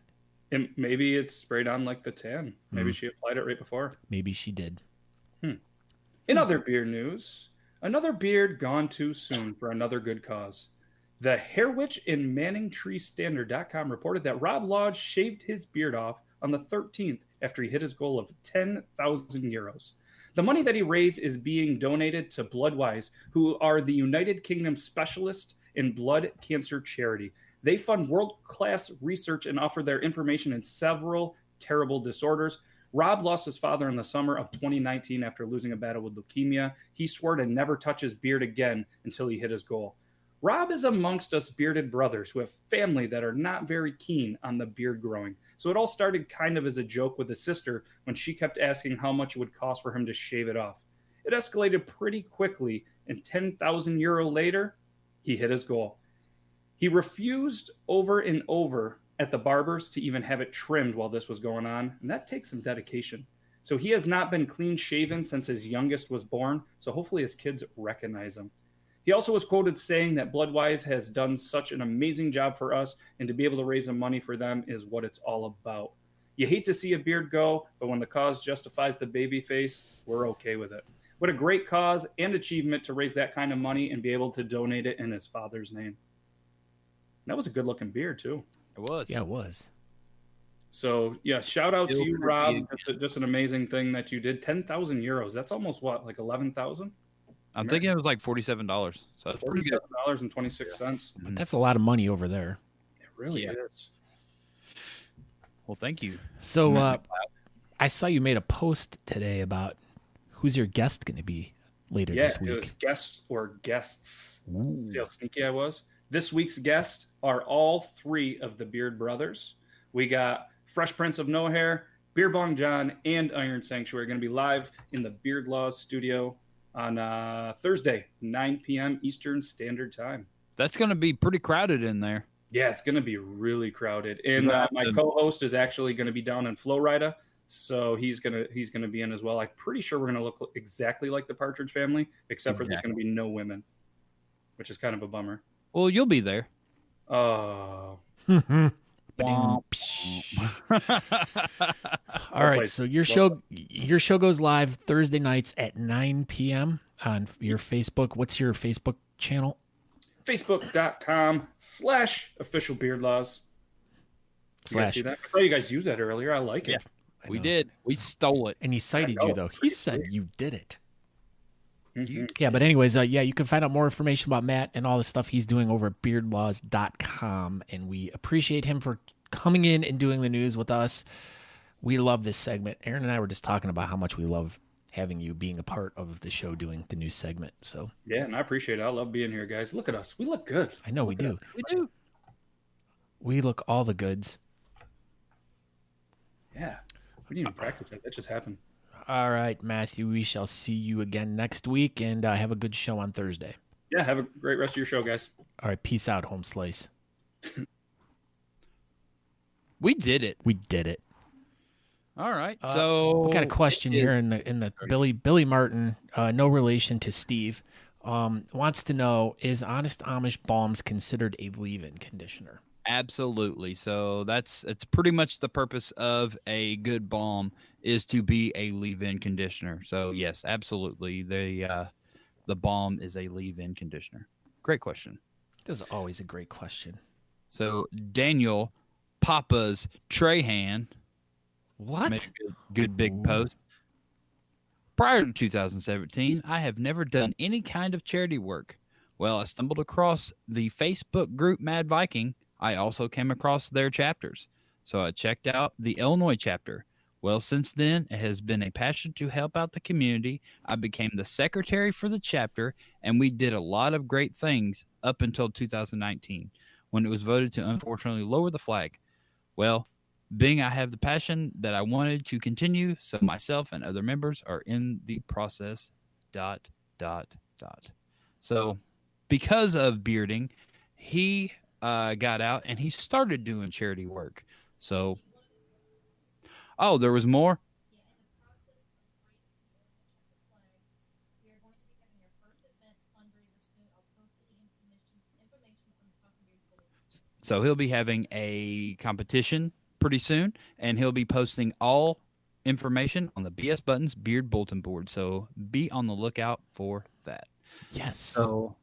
And maybe it's sprayed on like the tan. Maybe she applied it right before. Maybe she did. In other beard news, another beard gone too soon for another good cause. The Hair Witch in ManningTreeStandard.com reported that Rob Lodge shaved his beard off on the 13th after he hit his goal of 10,000 euros. The money that he raised is being donated to Bloodwise, who are the United Kingdom specialist in blood cancer charity. They fund world-class research and offer their information in several terrible disorders. Rob lost his father in the summer of 2019 after losing a battle with leukemia. He swore to never touch his beard again until he hit his goal. Rob is amongst us bearded brothers who have family that are not very keen on the beard growing. So it all started kind of as a joke with his sister when she kept asking how much it would cost for him to shave it off. It escalated pretty quickly, and 10,000 euro later, he hit his goal. He refused over and over at the barbers to even have it trimmed while this was going on, and that takes some dedication. So he has not been clean shaven since his youngest was born, so hopefully his kids recognize him. He also was quoted saying that Bloodwise has done such an amazing job for us, and to be able to raise the money for them is what it's all about. You hate to see a beard go, but when the cause justifies the baby face, we're okay with it. What a great cause and achievement to raise that kind of money and be able to donate it in his father's name. That was a good-looking beard, too. It was. Yeah, it was. So, yeah, shout out to Still you, pretty Rob. good. Just an amazing thing that you did. 10,000 euros. That's almost what, like 11,000? I'm thinking it was like $47. So that's pretty good. $47.26. But that's a lot of money over there. It really Yeah. is. Well, thank you. So I saw you made a post today about who's your guest going to be later Yeah, this it week. was guests or guests. Ooh. See how sneaky I was? This week's guests are all three of the Beard Brothers. We got Fresh Prince of No Hair, Beer Bong John, and Iron Sanctuary going to be live in the Beard Laws studio on Thursday, 9 p.m. Eastern Standard Time. That's going to be pretty crowded in there. Yeah, it's going to be really crowded. And Right. my co-host is actually going to be down in Florida, so he's gonna be in as well. I'm pretty sure we're going to look exactly like the Partridge Family, except for there's going to be no women, which is kind of a bummer. Well, you'll be there. Oh. All right, so your show goes live Thursday nights at 9 p.m. on your Facebook. What's your Facebook channel? Facebook.com/official beard laws. You guys see that? I saw you guys use that earlier. I like it. We did. We stole it. And he cited I you, know. though. He said you did it. Mhm. Yeah, but anyways, you can find out more information about Matt and all the stuff he's doing over at beardlaws.com. And we appreciate him for coming in and doing the news with us. We love this segment. Aaron and I were just talking about how much we love having you being a part of the show doing the news segment. So Yeah, and I appreciate it. I love being here, guys. Look at us. We look good. I know we do. We do. We look all the goods. Yeah. We didn't even practice that. That just happened. All right, Matthew, we shall see you again next week, and have a good show on Thursday. Yeah, have a great rest of your show, guys. All right, peace out, home slice. We did it. We did it. All right. So We got a question here in the Billy Martin, no relation to Steve, wants to know, is Honest Amish Balms considered a leave-in conditioner? Absolutely. So it's pretty much the purpose of a good balm is to be a leave-in conditioner. So yes, absolutely. The balm is a leave-in conditioner. Great question. This is always a great question. So Daniel Papa's Trahan What? made a good big post. Prior to 2017, I have never done any kind of charity work. Well, I stumbled across the Facebook group Mad Viking. I also came across their chapters. So I checked out the Illinois chapter. Well, since then, it has been a passion to help out the community. I became the secretary for the chapter, and we did a lot of great things up until 2019, when it was voted to unfortunately lower the flag. Well, being I have the passion that I wanted to continue, so myself and other members are in the process, ... So because of bearding, he got out and he started doing charity work. So, oh, there was more? So he'll be having a competition pretty soon, and he'll be posting all information on the BS Buttons Beard Bulletin Board. So be on the lookout for that. Yes. So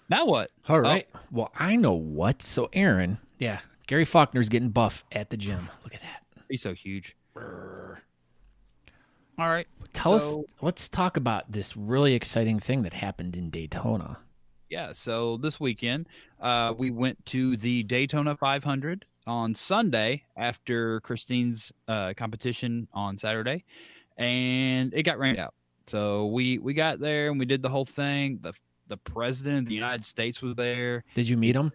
now what? All right. Well, I know what. So, Aaron, yeah, Gary Faulkner's getting buff at the gym. Look at that. He's so huge. Brr. All right. Tell us, let's talk about this really exciting thing that happened in Daytona. Yeah, so this weekend, we went to the Daytona 500 on Sunday after Christine's competition on Saturday, and it got rained out. So we got there and we did the whole thing. The president of the United States was there. Did you meet him?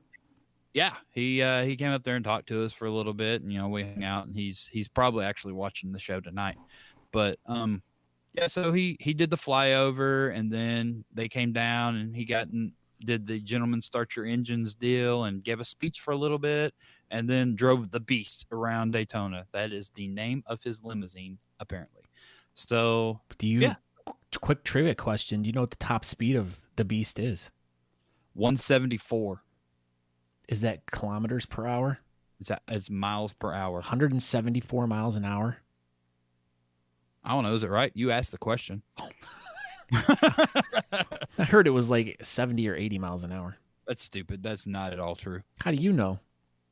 Yeah, he came up there and talked to us for a little bit, and we hung out. And he's probably actually watching the show tonight. But yeah, so he did the flyover, and then they came down, and he did the gentleman start your engines deal, and gave a speech for a little bit, and then drove the Beast around Daytona. That is the name of his limousine, apparently. So, quick trivia question: do you know what the top speed of the Beast is? 174. Is that kilometers per hour? It's miles per hour. 174 miles an hour. I don't know. Is it right? You asked the question. I heard it was like 70 or 80 miles an hour. That's stupid. That's not at all true. How do you know?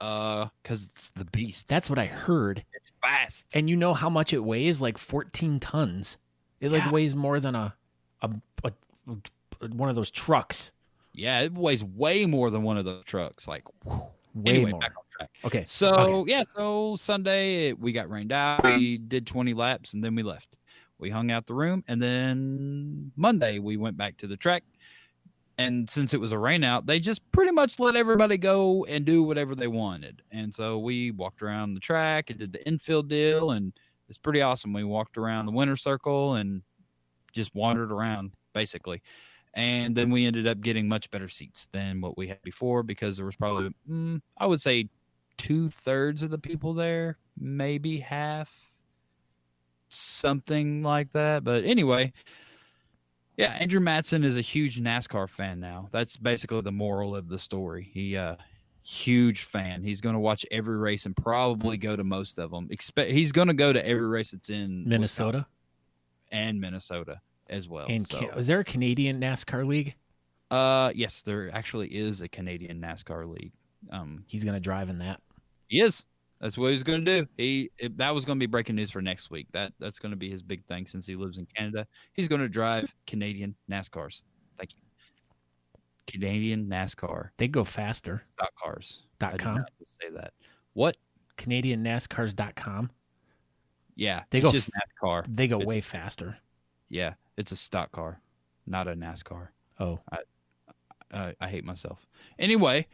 Because it's the Beast. That's what I heard. It's fast. And you know how much it weighs? Like 14 tons. It weighs more than a one of those trucks. Yeah, it weighs way more than one of those trucks. Like, Way anyway, more. back on track. Okay. So Sunday we got rained out. We did 20 laps and then we left. We hung out the room, and then Monday we went back to the track. And since it was a rain out, they just pretty much let everybody go and do whatever they wanted. And so we walked around the track and did the infield deal, and it's pretty awesome. We walked around the winter circle and just wandered around, basically. And then we ended up getting much better seats than what we had before, because there was probably, I would say, 2/3 of the people there, maybe half, something like that. But anyway, yeah, Andrew Matson is a huge NASCAR fan now. That's basically the moral of the story. Huge fan. He's going to watch every race and probably go to most of them. He's going to go to every race that's in Minnesota and Minnesota as well. And is there a Canadian NASCAR league? Yes, there actually is a Canadian NASCAR league. He's going to drive in that. He is. That's what he's going to do. That was going to be breaking news for next week. That's going to be his big thing since he lives in Canada. He's going to drive Canadian NASCARs. Thank you. Canadian NASCAR. They go faster. Cars. .com. Say that. What? CanadianNASCARs.com. Yeah. They it's go just NASCAR. They go way faster. Yeah. It's a stock car, not a NASCAR. Oh. I hate myself. Anyway,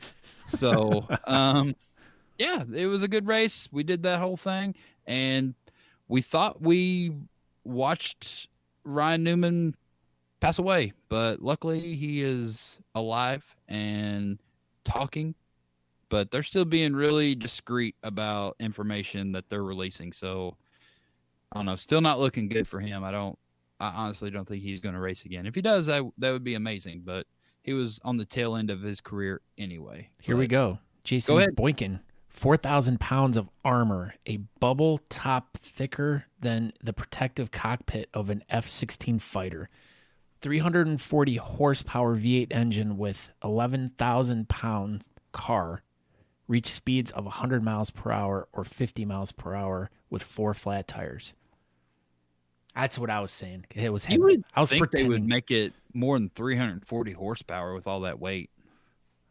so yeah, it was a good race. We did that whole thing, and we thought we watched Ryan Newman pass away, but luckily he is alive and talking, but they're still being really discreet about information that they're releasing. So I don't know, still not looking good for him. I honestly don't think he's going to race again. If he does, that would be amazing, but he was on the tail end of his career anyway. Here we go. Jason Boykin. 4,000 pounds of armor, a bubble top thicker than the protective cockpit of an F-16 fighter, 340 horsepower V8 engine with 11,000 pound car, reach speeds of 100 miles per hour or 50 miles per hour with 4 flat tires. That's what I was saying. It was heavy. I was think pretending they would make it more than 340 horsepower with all that weight.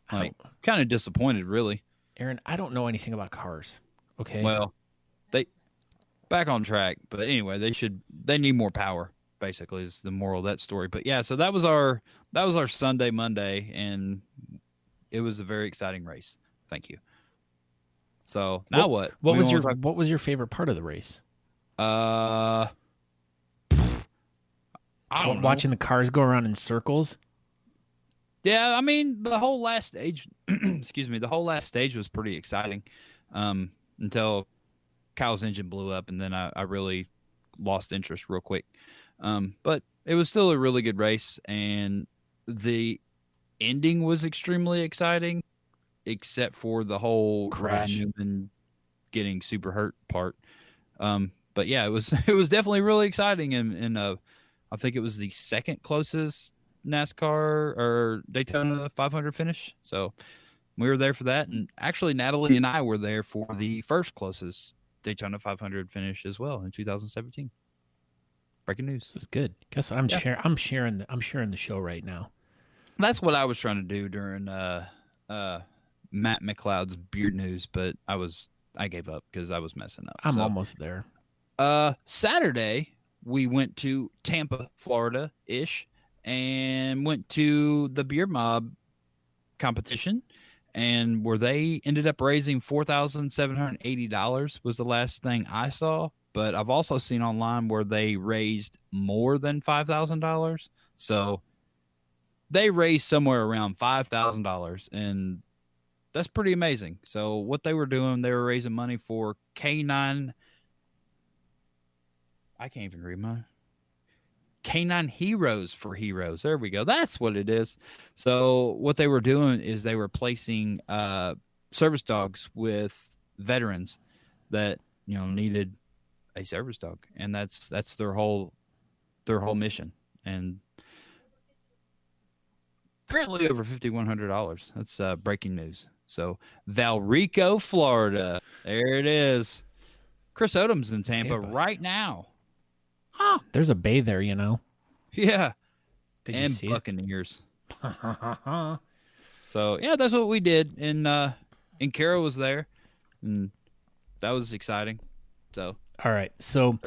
Like, kind of disappointed, really. Aaron, I don't know anything about cars. Okay. Well, they back on track, but anyway, they need more power, basically, is the moral of that story. But yeah, so that was our Sunday, Monday, and it was a very exciting race. Thank you. So now what? What was your favorite part of the race? I don't know. Watching the cars go around in circles. Yeah, I mean, the whole last stage, the whole last stage was pretty exciting until Kyle's engine blew up, and then I really lost interest real quick. But it was still a really good race, and the ending was extremely exciting, except for the whole crash. Newman getting super hurt part. But yeah, it was definitely really exciting, and I think it was the second closest NASCAR or Daytona 500 finish. So we were there for that, and actually Natalie and I were there for the first closest Daytona 500 finish as well in 2017. Breaking news. This is good. Guess I'm sharing the show right now. That's what I was trying to do during Matt McLeod's beard news, but I gave up because I was messing up. I'm almost there. Saturday we went to Tampa, Florida ish, and went to the Beard Mob competition, and where they ended up raising $4,780 was the last thing I saw. But I've also seen online where they raised more than $5,000. So they raised somewhere around $5,000, and that's pretty amazing. So what they were doing, they were raising money for Canine. I can't even read mine. Canine Heroes for Heroes. There we go. That's what it is. So what they were doing is they were placing service dogs with veterans that needed a service dog, and that's their whole mission. And currently over $5,100. That's breaking news. So Valrico, Florida, there it is. Chris Odom's in Tampa right now. Huh? There's a bay there, Yeah. Did and you see Buccaneers. So yeah, that's what we did, and Kara was there, and that was exciting. So. All right, so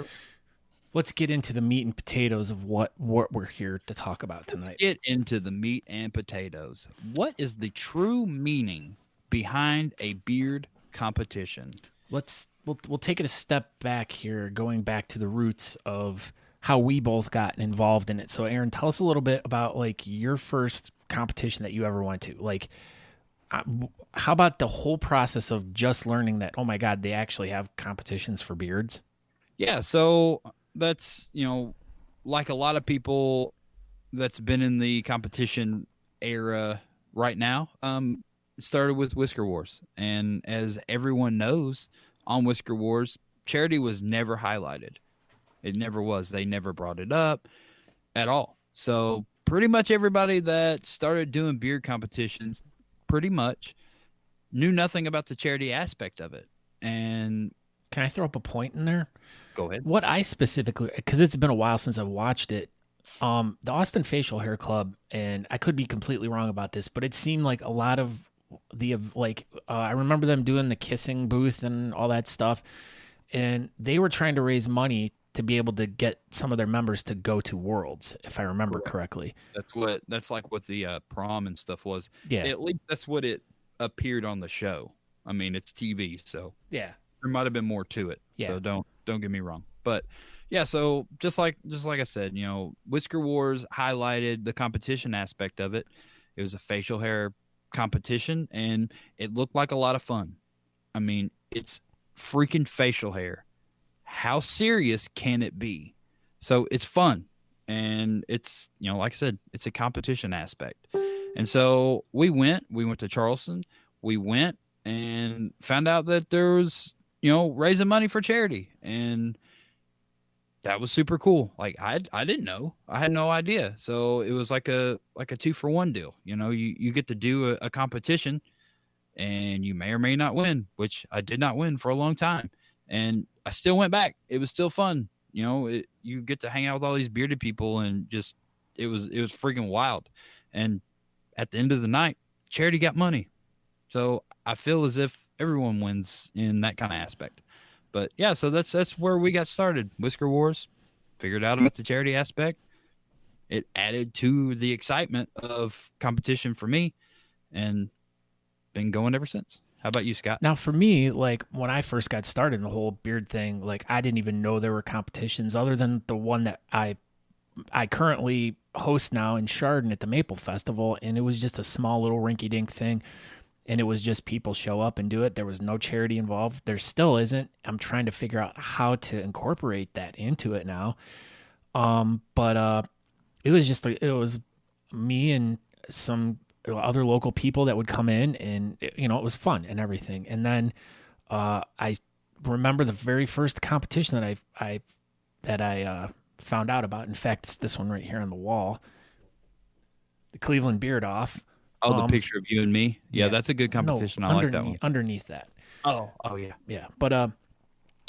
let's get into the meat and potatoes of what we're here to talk about tonight. Let's get into the meat and potatoes. What is the true meaning behind a beard competition? We'll take it a step back here, going back to the roots of how we both got involved in it. So, Aaron, tell us a little bit about your first competition that you ever went to. How about the whole process of just learning that, oh my God, they actually have competitions for beards? Yeah, so that's, like a lot of people that's been in the competition era right now, it started with Whisker Wars. And as everyone knows, on Whisker Wars, charity was never highlighted. It never was. They never brought it up at all. So pretty much everybody that started doing beard competitions pretty much knew nothing about the charity aspect of it. And can I throw up a point in there? Go ahead. What I specifically, because it's been a while since I've watched it, the Austin Facial Hair Club, and I could be completely wrong about this, but it seemed like a lot of I remember them doing the kissing booth and all that stuff, and they were trying to raise money to be able to get some of their members to go to Worlds, if I remember correctly. That's like what the prom and stuff was. Yeah. At least that's what it appeared on the show. I mean, it's TV, so yeah, there might have been more to it. Yeah. So don't get me wrong. But yeah, so just like I said, Whisker Wars highlighted the competition aspect of it. It was a facial hair competition, and it looked like a lot of fun. I mean, it's freaking facial hair. How serious can it be? So it's fun, and it's, like I said, it's a competition aspect. And so we went to Charleston. We went and found out that there was, raising money for charity, and that was super cool. I didn't know. I had no idea. So it was like a 2-for-1 deal. You get to do a competition, and you may or may not win, which I did not win for a long time. And I still went back. It was still fun. You get to hang out with all these bearded people, and just it was freaking wild. And at the end of the night, charity got money. So I feel as if everyone wins in that kind of aspect. But yeah, so that's where we got started. Whisker Wars, figured out about the charity aspect. It added to the excitement of competition for me, and been going ever since. How about you, Scott? Now, for me, when I first got started in the whole beard thing, I didn't even know there were competitions other than the one that I currently host now in Chardon at the Maple Festival, and it was just a small little rinky-dink thing, and it was just people show up and do it. There was no charity involved. There still isn't. I'm trying to figure out how to incorporate that into it now. But it was me and some other local people that would come in, and it was fun and everything. And then I remember the very first competition that I found out about. In fact, it's this one right here on the wall, the Cleveland Beard Off. Oh, the picture of you and me. Yeah, that's a good competition. No, I like that one. Underneath that. Oh yeah. Yeah, but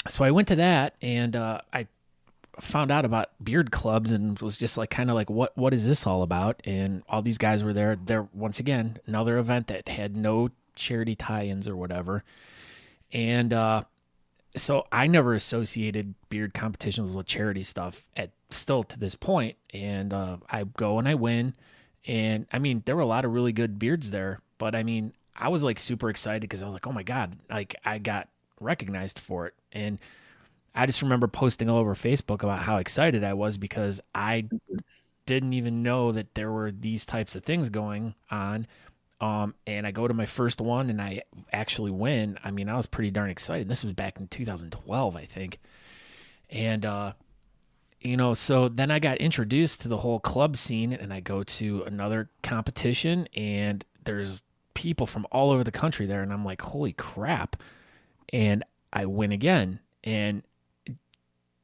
so I went to that, and I found out about beard clubs and was just like kind of like what is this all about? And all these guys were there. There once again, another event that had no charity tie-ins or whatever. And so I never associated beard competitions with charity stuff still to this point. And I go and I win. And I mean, there were a lot of really good beards there, but I mean, I was like super excited because I was like, oh my God, like I got recognized for it. And I just remember posting all over Facebook about how excited I was because I didn't even know that there were these types of things going on. And I go to my first one and I actually win. I mean, I was pretty darn excited. This was back in 2012, I think. And, so then I got introduced to the whole club scene, and I go to another competition, and there's people from all over the country there, and I'm like, holy crap. And I win again. And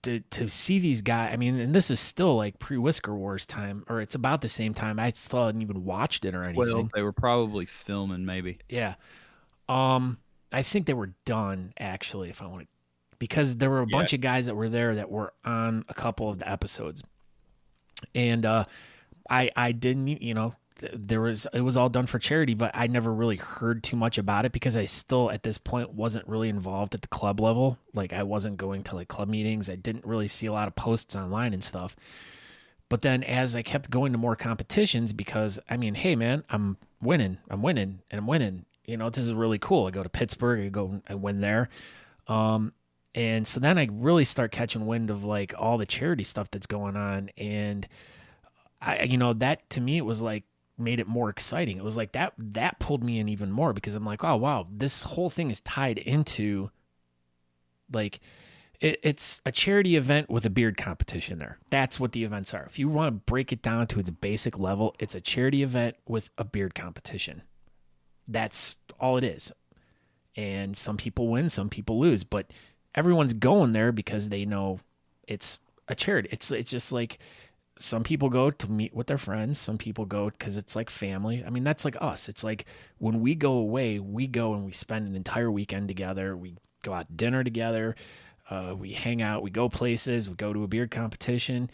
to see these guys, I mean, and this is still like pre-Whisker Wars time, or it's about the same time. I still hadn't even watched it or anything. Well, they were probably filming, maybe. Yeah. I think they were done, actually, if I want to, because there were a bunch of guys that were there that were on a couple of the episodes. And I didn't, it was all done for charity, but I never really heard too much about it because I still, at this point, wasn't really involved at the club level. Like, I wasn't going to like club meetings. I didn't really see a lot of posts online and stuff. But then as I kept going to more competitions, because I mean, hey man, I'm winning. This is really cool. I go to Pittsburgh, I win there. And so then I really start catching wind of like all the charity stuff that's going on. And that to me, it was like, made it more exciting. It was like that pulled me in even more because I'm like, oh wow, this whole thing is tied into like it's a charity event with a beard competition there. That's what the events are. If you want to break it down to its basic level, it's a charity event with a beard competition. That's all it is. And some people win, some people lose, but everyone's going there because they know it's a charity. It's just like some people go to meet with their friends. Some people go because it's like family. I mean, that's like us. It's like when we go away, we go and we spend an entire weekend together. We go out to dinner together. We hang out. We go places. We go to a beard competition.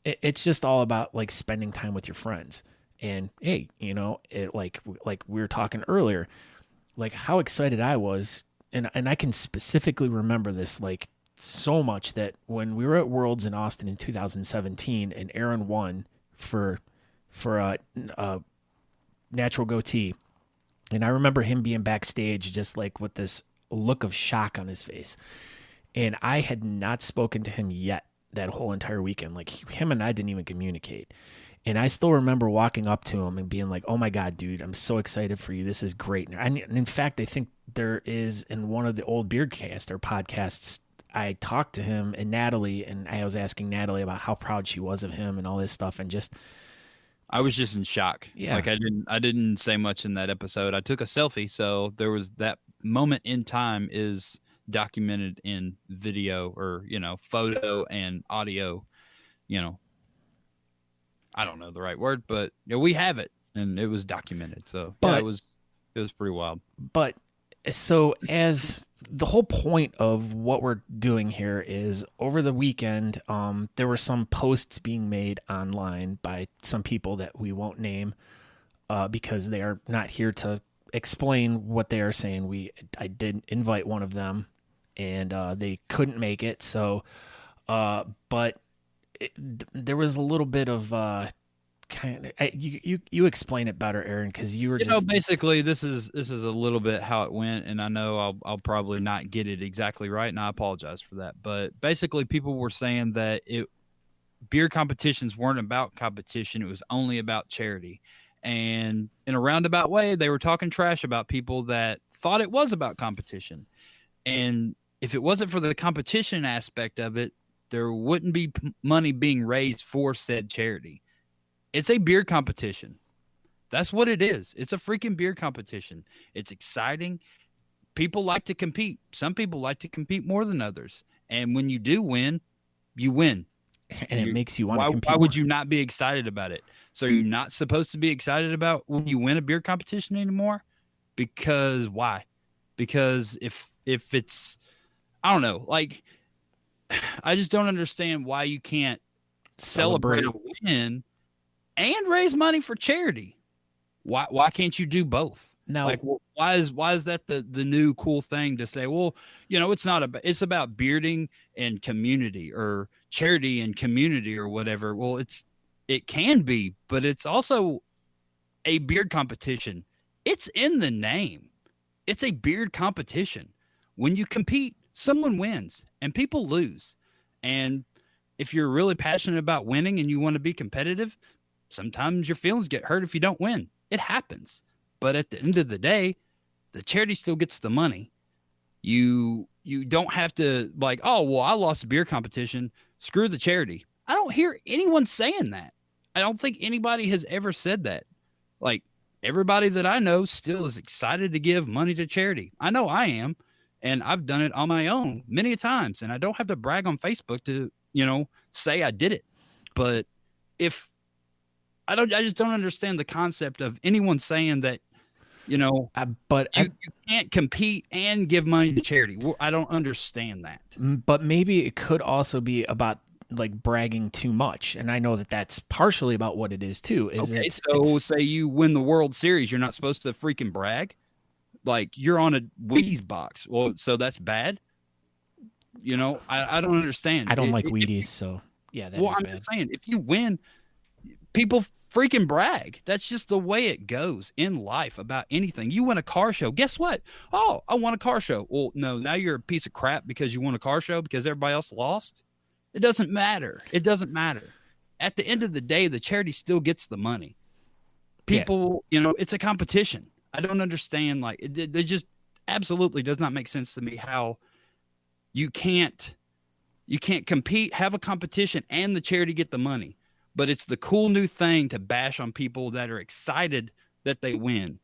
It's just all about like spending time with your friends. And hey, like we were talking earlier, like how excited I was. And I can specifically remember this like so much that when we were at Worlds in Austin in 2017 and Aaron won for a natural goatee, and I remember him being backstage just like with this look of shock on his face, and I had not spoken to him yet that whole entire weekend. Like him and I didn't even communicate. And I still remember walking up to him and being like, oh my God, dude, I'm so excited for you. This is great. And in fact, I think there is in one of the old Beardcaster podcasts, I talked to him and Natalie, and I was asking Natalie about how proud she was of him and all this stuff. And just, I was just in shock. Yeah. Like I didn't say much in that episode. I took a selfie. So there was that moment in time is documented in video or, photo and audio, I don't know the right word, but we have it and it was documented. So it was pretty wild. But so as the whole point of what we're doing here is over the weekend, there were some posts being made online by some people that we won't name because they are not here to explain what they are saying. I did invite one of them and they couldn't make it. So, but there was a little bit of you explain it better, Aaron, because you were basically this is a little bit how it went, and I know I'll probably not get it exactly right, and I apologize for that. But basically, people were saying that beer competitions weren't about competition; it was only about charity. And in a roundabout way, they were talking trash about people that thought it was about competition. And if it wasn't for the competition aspect of it, there wouldn't be money being raised for said charity. It's a beer competition. That's what it is. It's a freaking beer competition. It's exciting. people like to compete. Some people like to compete more than others. And when you do win, you win. And it makes you want to compete. Why would more. you not be excited about it? So you're not supposed to be excited about when you win a beer competition anymore? Because why? Because if it's, I don't know, like, I just don't understand why you can't celebrate a win and raise money for charity. Why can't you do both? Now, like, why is that the new cool thing to say? Well, it's about bearding and community, or charity and community, or whatever. Well, it can be, but it's also a beard competition. It's in the name. It's a beard competition. When you compete, someone wins and people lose. And if you're really passionate about winning and you want to be competitive, sometimes your feelings get hurt if you don't win. It happens. But at the end of the day, the charity still gets the money. You don't have to, like, oh, well, I lost a beer competition, screw the charity. I don't hear anyone saying that. I don't think anybody has ever said that. Like, everybody that I know still is excited to give money to charity. I know I am, and I've done it on my own many times, and I don't have to brag on Facebook to, say I did it. But I just don't understand the concept of anyone saying that, you can't compete and give money to charity. Well, I don't understand that. But maybe it could also be about, like, bragging too much. And I know that that's partially about what it is too. Say you win the World Series, you're not supposed to freaking brag. Like, you're on a Wheaties box. Well, so that's bad. I don't understand. I don't like Wheaties, so yeah, that is bad. I'm just saying, if you win, people freaking brag. That's just the way it goes in life about anything. You win a car show. Guess what? Oh, I won a car show. Well, no, now you're a piece of crap because you won a car show because everybody else lost. It doesn't matter. It doesn't matter. At the end of the day, the charity still gets the money. People, it's a competition. I don't understand. Like, it just absolutely does not make sense to me how you can't compete, have a competition, and the charity get the money. But it's the cool new thing to bash on people that are excited that they win.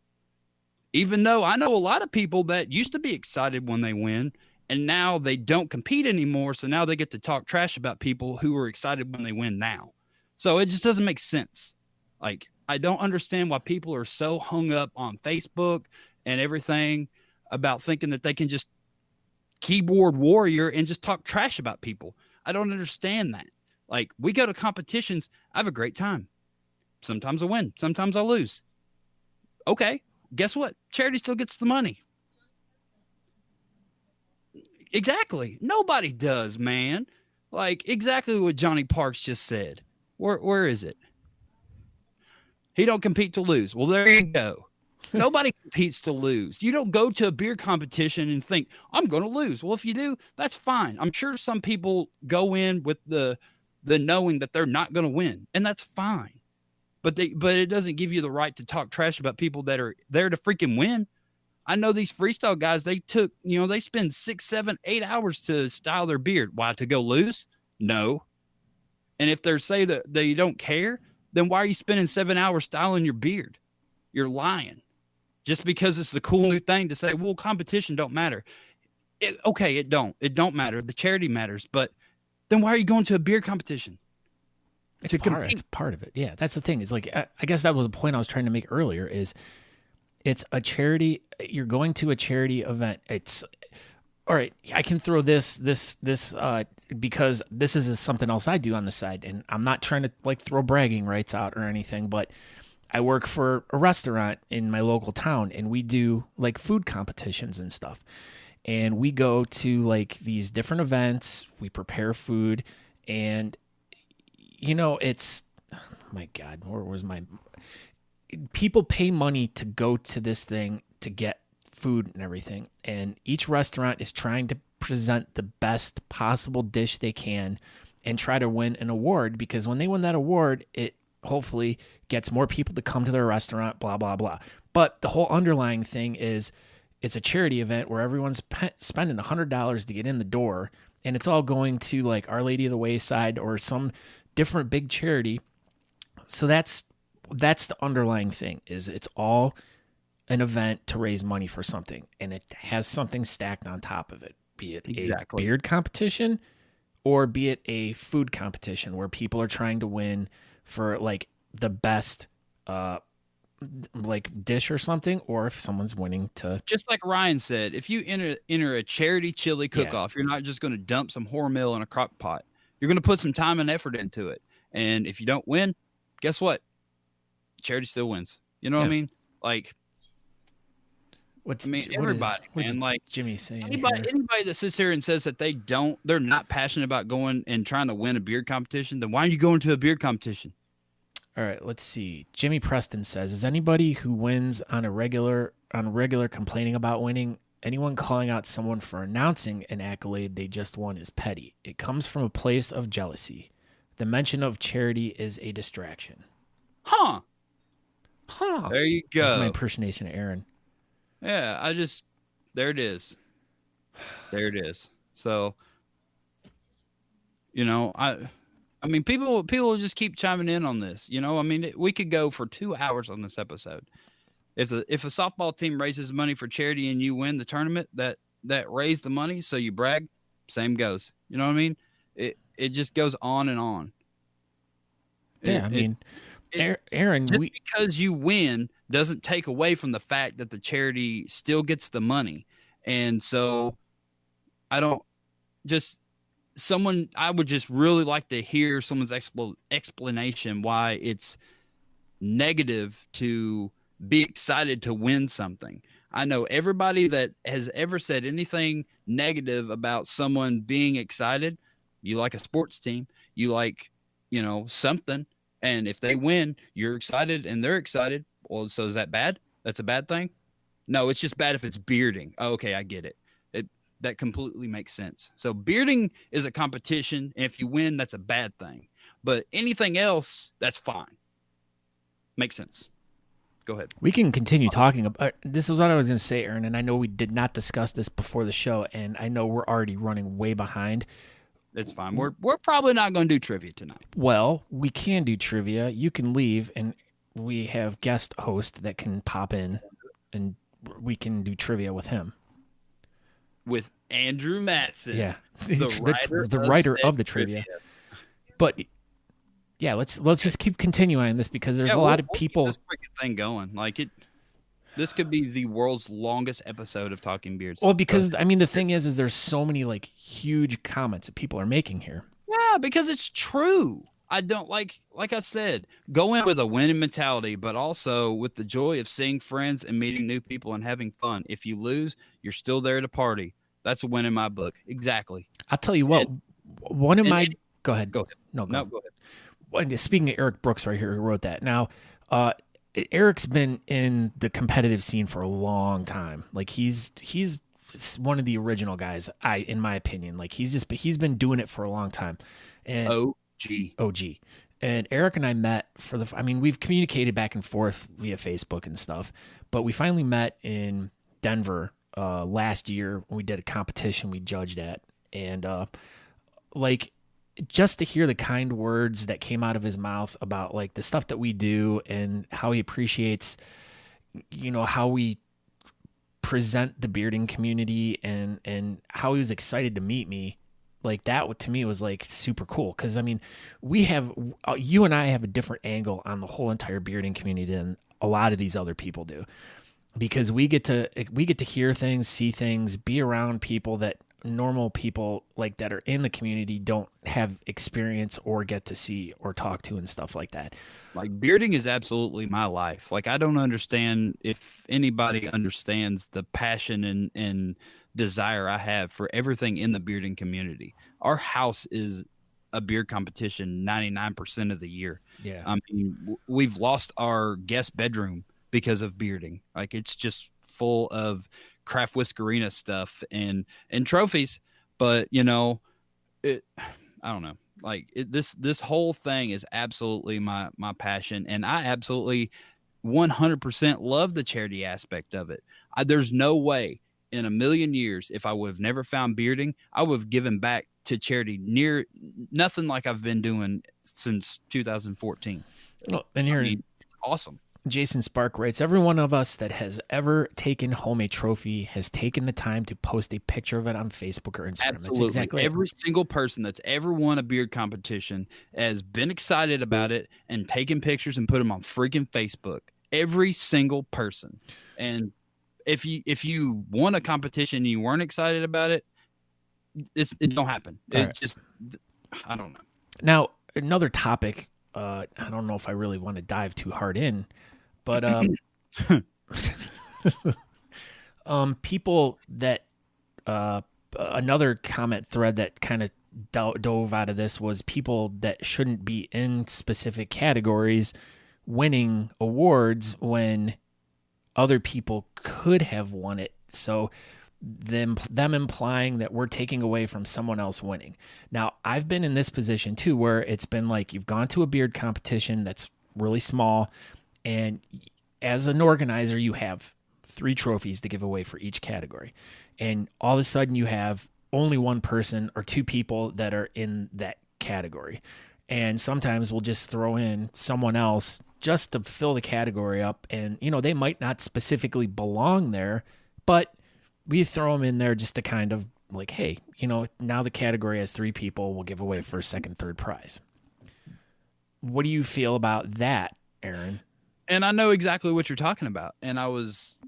Even though I know a lot of people that used to be excited when they win, and now they don't compete anymore, so now they get to talk trash about people who are excited when they win now. So it just doesn't make sense. Like, I don't understand why people are so hung up on Facebook and everything about thinking that they can just keyboard warrior and just talk trash about people. I don't understand that. Like, we go to competitions, I have a great time. Sometimes I win, sometimes I lose. Okay, guess what? Charity still gets the money. Exactly. Nobody does, man. Like, exactly what Johnny Parks just said. Where is it? He don't compete to lose. Well, there you go. Nobody competes to lose. You don't go to a beer competition and think, I'm going to lose. Well, if you do, that's fine. I'm sure some people go in with the knowing that they're not going to win, and that's fine. But it doesn't give you the right to talk trash about people that are there to freaking win. I know these freestyle guys, they spend 6, 7, 8 hours to style their beard. Why? To go lose? No. And if they say that they don't care, then why are you spending 7 hours styling your beard? You're lying. Just because it's the cool new thing to say, well, competition don't matter. It don't matter. The charity matters. But then why are you going to a beer competition? It's part of it. Yeah, that's the thing. It's like, I guess that was the point I was trying to make earlier is it's a charity. You're going to a charity event. It's all right. I can throw this because this is something else I do on the side, and I'm not trying to like throw bragging rights out or anything, but I work for a restaurant in my local town, and we do like food competitions and stuff. And we go to like these different events. We prepare food, and it's, oh my God, where was my? People pay money to go to this thing to get food and everything. And each restaurant is trying to present the best possible dish they can and try to win an award, because when they win that award, it hopefully gets more people to come to their restaurant, blah, blah, blah. But the whole underlying thing is it's a charity event where everyone's spending $100 to get in the door, and it's all going to like Our Lady of the Wayside or some different big charity. So that's the underlying thing, is it's all an event to raise money for something and it has something stacked on top of it, be it a beard competition or be it a food competition where people are trying to win for like the best like dish or something, or if someone's winning to, just like Ryan said, if you enter a charity chili cook-off, you're not just going to dump some hormel in a crock pot. You're going to put some time and effort into it. And if you don't win, guess what? Charity still wins. You know what I mean? Like, everybody, man. Like Jimmy saying, anybody that sits here and says that they're not passionate about going and trying to win a beard competition, then why are you going to a beard competition? All right, let's see. Jimmy Preston says, is anybody who wins on a regular complaining about winning? Anyone calling out someone for announcing an accolade they just won is petty. It comes from a place of jealousy. The mention of charity is a distraction. Huh. There you go. That's my impersonation of Aaron. Yeah, there it is. There it is. So, I mean, people just keep chiming in on this. I mean, we could go for 2 hours on this episode. If a softball team raises money for charity and you win the tournament that raised the money, so you brag, same goes. You know what I mean? It just goes on and on. Yeah, Aaron, because you win doesn't take away from the fact that the charity still gets the money. And so I would just really like to hear someone's explanation why it's negative to be excited to win something. I know everybody that has ever said anything negative about someone being excited. You like a sports team, you like, something. And if they win, you're excited and they're excited. Well, so is that bad? That's a bad thing? No, it's just bad if it's bearding. Oh, okay, I get it. That completely makes sense. So bearding is a competition, and if you win, that's a bad thing. But anything else, that's fine. Makes sense. Go ahead. We can continue talking about this. Is what I was going to say, Aaron, and I know we did not discuss this before the show, and I know we're already running way behind. It's fine. We're probably not going to do trivia tonight. Well, we can do trivia. You can leave, and we have guest host that can pop in, and we can do trivia with him. With Andrew Matson. Yeah. The writer of the trivia. But yeah, let's just keep continuing this because there's a lot of people. Keep this freaking thing going. Like this could be the world's longest episode of Talking Beards. Well, because the thing is there's so many like huge comments that people are making here. Yeah, because it's true. I don't like I said, go in with a winning mentality, but also with the joy of seeing friends and meeting new people and having fun. If you lose, you're still there to party. That's a win in my book. Exactly. I'll tell you what. Go ahead. Go ahead. No, go ahead. Well, speaking of Eric Brooks right here, who wrote that. Now, Eric's been in the competitive scene for a long time. Like he's one of the original guys, in my opinion. Like he's been doing it for a long time. And OG. And Eric and I met we've communicated back and forth via Facebook and stuff, but we finally met in Denver last year when we did a competition we judged at. And just to hear the kind words that came out of his mouth about like the stuff that we do and how he appreciates, how we present the bearding community and how he was excited to meet me. Like that to me was like super cool. Cause you and I have a different angle on the whole entire bearding community than a lot of these other people do, because we get to hear things, see things, be around people that normal people like that are in the community don't have experience or get to see or talk to and stuff like that. Like bearding is absolutely my life. Like I don't understand if anybody understands the passion and desire I have for everything in the bearding community. Our house is a beard competition 99% of the year. Yeah. I mean, we've lost our guest bedroom because of bearding. Like it's just full of craft whiskerina stuff and trophies. But I don't know. Like this whole thing is absolutely my passion, and I absolutely 100% love the charity aspect of it. There's no way in a million years, if I would have never found bearding, I would have given back to charity near nothing like I've been doing since 2014. Well, and here, it's awesome. Jason Spark writes, every one of us that has ever taken home a trophy has taken the time to post a picture of it on Facebook or Instagram. Absolutely. That's exactly Every single person that's ever won a beard competition has been excited about it and taken pictures and put them on freaking Facebook. Every single person. And if you won a competition and you weren't excited about it, it don't happen. It just, I don't know. Now, another topic, I don't know if I really want to dive too hard in, but people that another comment thread that kind of dove out of this was people that shouldn't be in specific categories winning awards when other people could have won it. So them implying that we're taking away from someone else winning. Now, I've been in this position too, where it's been like you've gone to a beard competition that's really small, and as an organizer, you have 3 trophies to give away for each category. And all of a sudden you have only one person or 2 people that are in that category. And sometimes we'll just throw in someone else just to fill the category up. And, they might not specifically belong there, but we throw them in there just to kind of like, hey, now the category has 3 people. We'll give away first, second, third prize. What do you feel about that, Aaron? And I know exactly what you're talking about. And I was,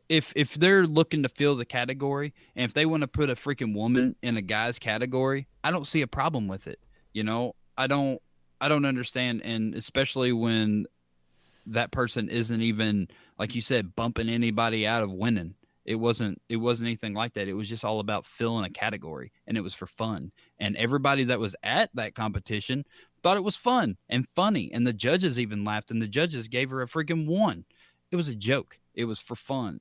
if they're looking to fill the category and if they want to put a freaking woman in a guy's category, I don't see a problem with it. I don't understand. And especially when that person isn't even, like you said, bumping anybody out of winning. It wasn't anything like that. It was just all about filling a category, and it was for fun. And everybody that was at that competition thought it was fun and funny. And the judges even laughed, and the judges gave her a freaking 1. It was a joke. It was for fun.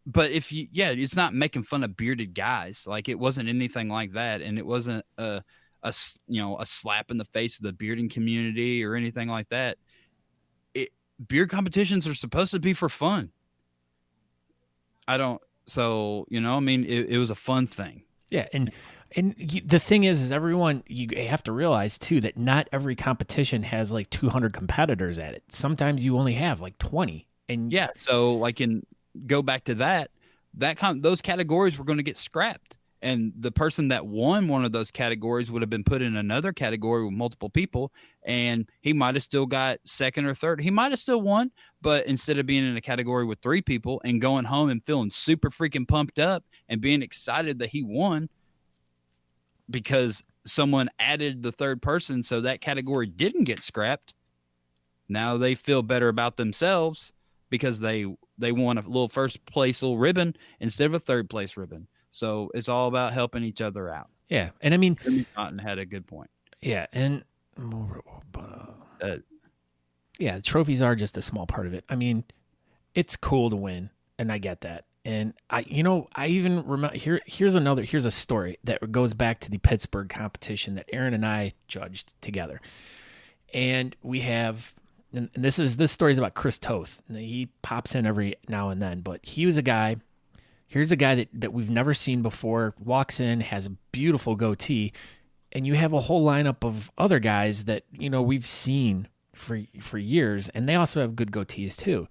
But it's not making fun of bearded guys. Like, it wasn't anything like that. And it wasn't a slap in the face of the bearding community or anything like that. Beard competitions are supposed to be for fun. It was a fun thing. Yeah. And the thing is everyone, you have to realize too, that not every competition has like 200 competitors at it. Sometimes you only have like 20. And yeah. So go back to that those categories were going to get scrapped. And the person that won one of those categories would have been put in another category with multiple people, and he might have still got second or third. He might have still won, but instead of being in a category with 3 people and going home and feeling super freaking pumped up and being excited that he won because someone added the third person so that category didn't get scrapped, now they feel better about themselves because they won a little first place little ribbon instead of a third place ribbon. So it's all about helping each other out. Yeah. And I mean, Cotton had a good point. Yeah. And the trophies are just a small part of it. I mean, it's cool to win, and I get that. And I even remember here's a story that goes back to the Pittsburgh competition that Aaron and I judged together. And we have, and this story is about Chris Toth. He pops in every now and then, but he was a guy. Here's a guy that we've never seen before, walks in, has a beautiful goatee, and you have a whole lineup of other guys that, we've seen for years, and they also have good goatees too.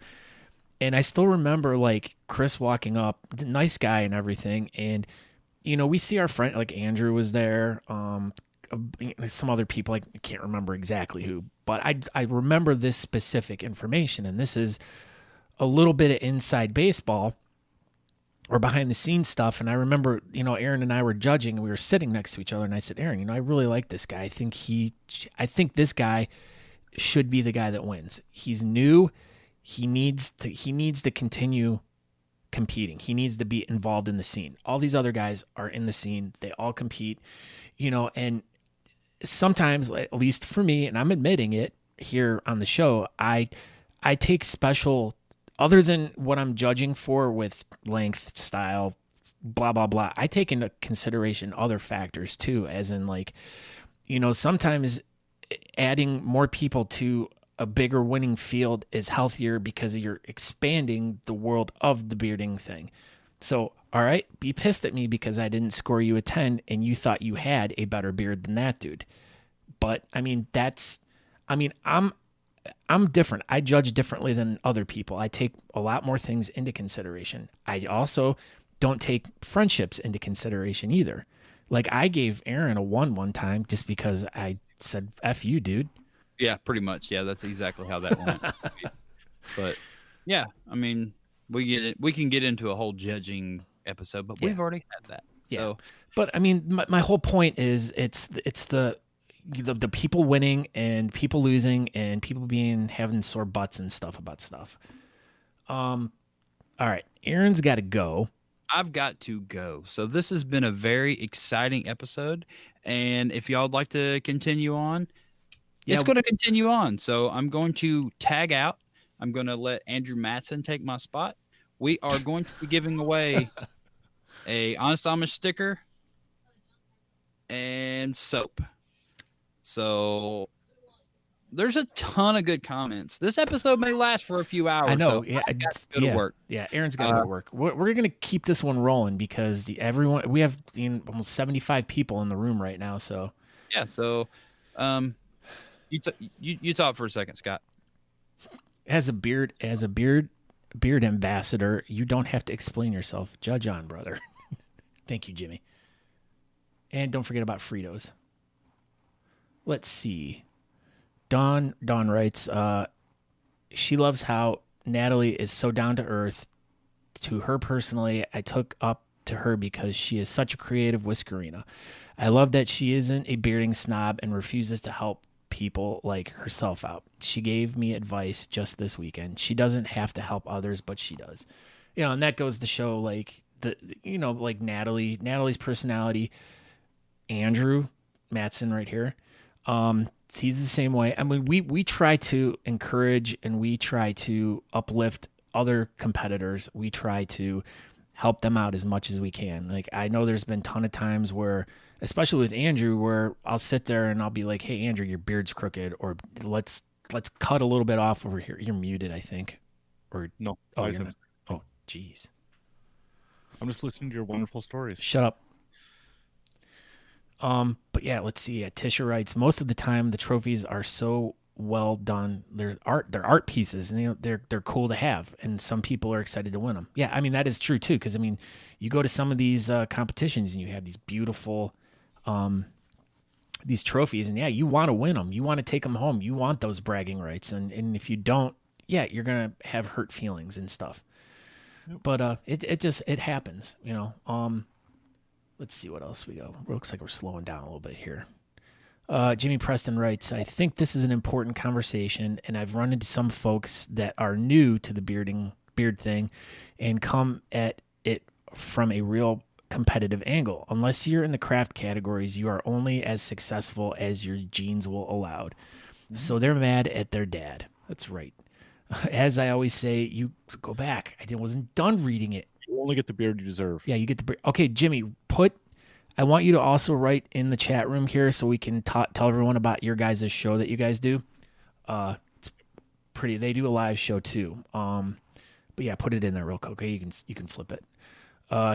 And I still remember, like, Chris walking up, nice guy and everything, and, we see our friend, like Andrew was there, some other people, I can't remember exactly who, but I remember this specific information, and this is a little bit of inside baseball or behind the scenes stuff. And I remember, Aaron and I were judging, and we were sitting next to each other, and I said, Aaron, I really like this guy. I think this guy should be the guy that wins. He's new. He needs to continue competing. He needs to be involved in the scene. All these other guys are in the scene. They all compete, and sometimes, at least for me, and I'm admitting it here on the show, I take special, other than what I'm judging for with length, style, blah, blah, blah, I take into consideration other factors too, as in sometimes adding more people to a bigger winning field is healthier because you're expanding the world of the bearding thing. So, all right, be pissed at me because I didn't score you a 10 and you thought you had a better beard than that dude. But I mean, I'm different. I judge differently than other people. I take a lot more things into consideration. I also don't take friendships into consideration either. Like I gave Aaron a 1 time just because I said F you, dude. Yeah, pretty much. Yeah, that's exactly how that went. But yeah, I mean, we can get into a whole judging episode, but we've already had that. Yeah. So, but I mean, my whole point is it's the people winning and people losing and people having sore butts and stuff about stuff. All right, Aaron's got to go. I've got to go. So this has been a very exciting episode, and if y'all would like to continue on, it's going to continue on. So I'm going to tag out. I'm going to let Andrew Matson take my spot. We are going to be giving away a Honest Amish sticker and soap. So there's a ton of good comments. This episode may last for a few hours. I know. So Yeah, I got to go to work. Yeah, Aaron's got to go to work. We're going to keep this one rolling because we have almost 75 people in the room right now. So yeah. So, you talk for a second, Scott. As a beard ambassador, you don't have to explain yourself. Judge on, brother. Thank you, Jimmy. And don't forget about Fritos. Let's see. Dawn writes, she loves how Natalie is so down to earth. To her personally, I took up to her because she is such a creative whiskerina. I love that she isn't a bearding snob and refuses to help people like herself out. She gave me advice just this weekend. She doesn't have to help others, but she does. And that goes to show like like Natalie's personality. Andrew Matson right here. He's the same way. I mean, we try to encourage and we try to uplift other competitors. We try to help them out as much as we can. Like I know there's been a ton of times where, especially with Andrew, where I'll sit there and I'll be like, "Hey, Andrew, your beard's crooked," or let's cut a little bit off over here. You're muted, I think. Or no? Oh, you're not. Oh, jeez. I'm just listening to your wonderful stories. Shut up. But yeah, let's see. Tisha writes, most of the time the trophies are so well done. They're art pieces, and they're cool to have, and some people are excited to win them. Yeah, I mean that is true too, because I mean you go to some of these competitions and you have these beautiful these trophies, and yeah, you want to win them, you want to take them home, you want those bragging rights, and if you don't, yeah, you're gonna have hurt feelings and stuff. Yep. But it happens, Let's see what else we got. Looks like we're slowing down a little bit here. Jimmy Preston writes, I think this is an important conversation, and I've run into some folks that are new to the beard thing and come at it from a real competitive angle. Unless you're in the craft categories, you are only as successful as your genes will allow. Mm-hmm. So they're mad at their dad. That's right. As I always say, you go back. I wasn't done reading it. You only get the beard you deserve. Yeah, you get the beard. Okay, Jimmy, I want you to also write in the chat room here so we can tell everyone about your guys' show that you guys do. It's pretty. They do a live show too. But yeah, put it in there real quick. Okay, you can flip it.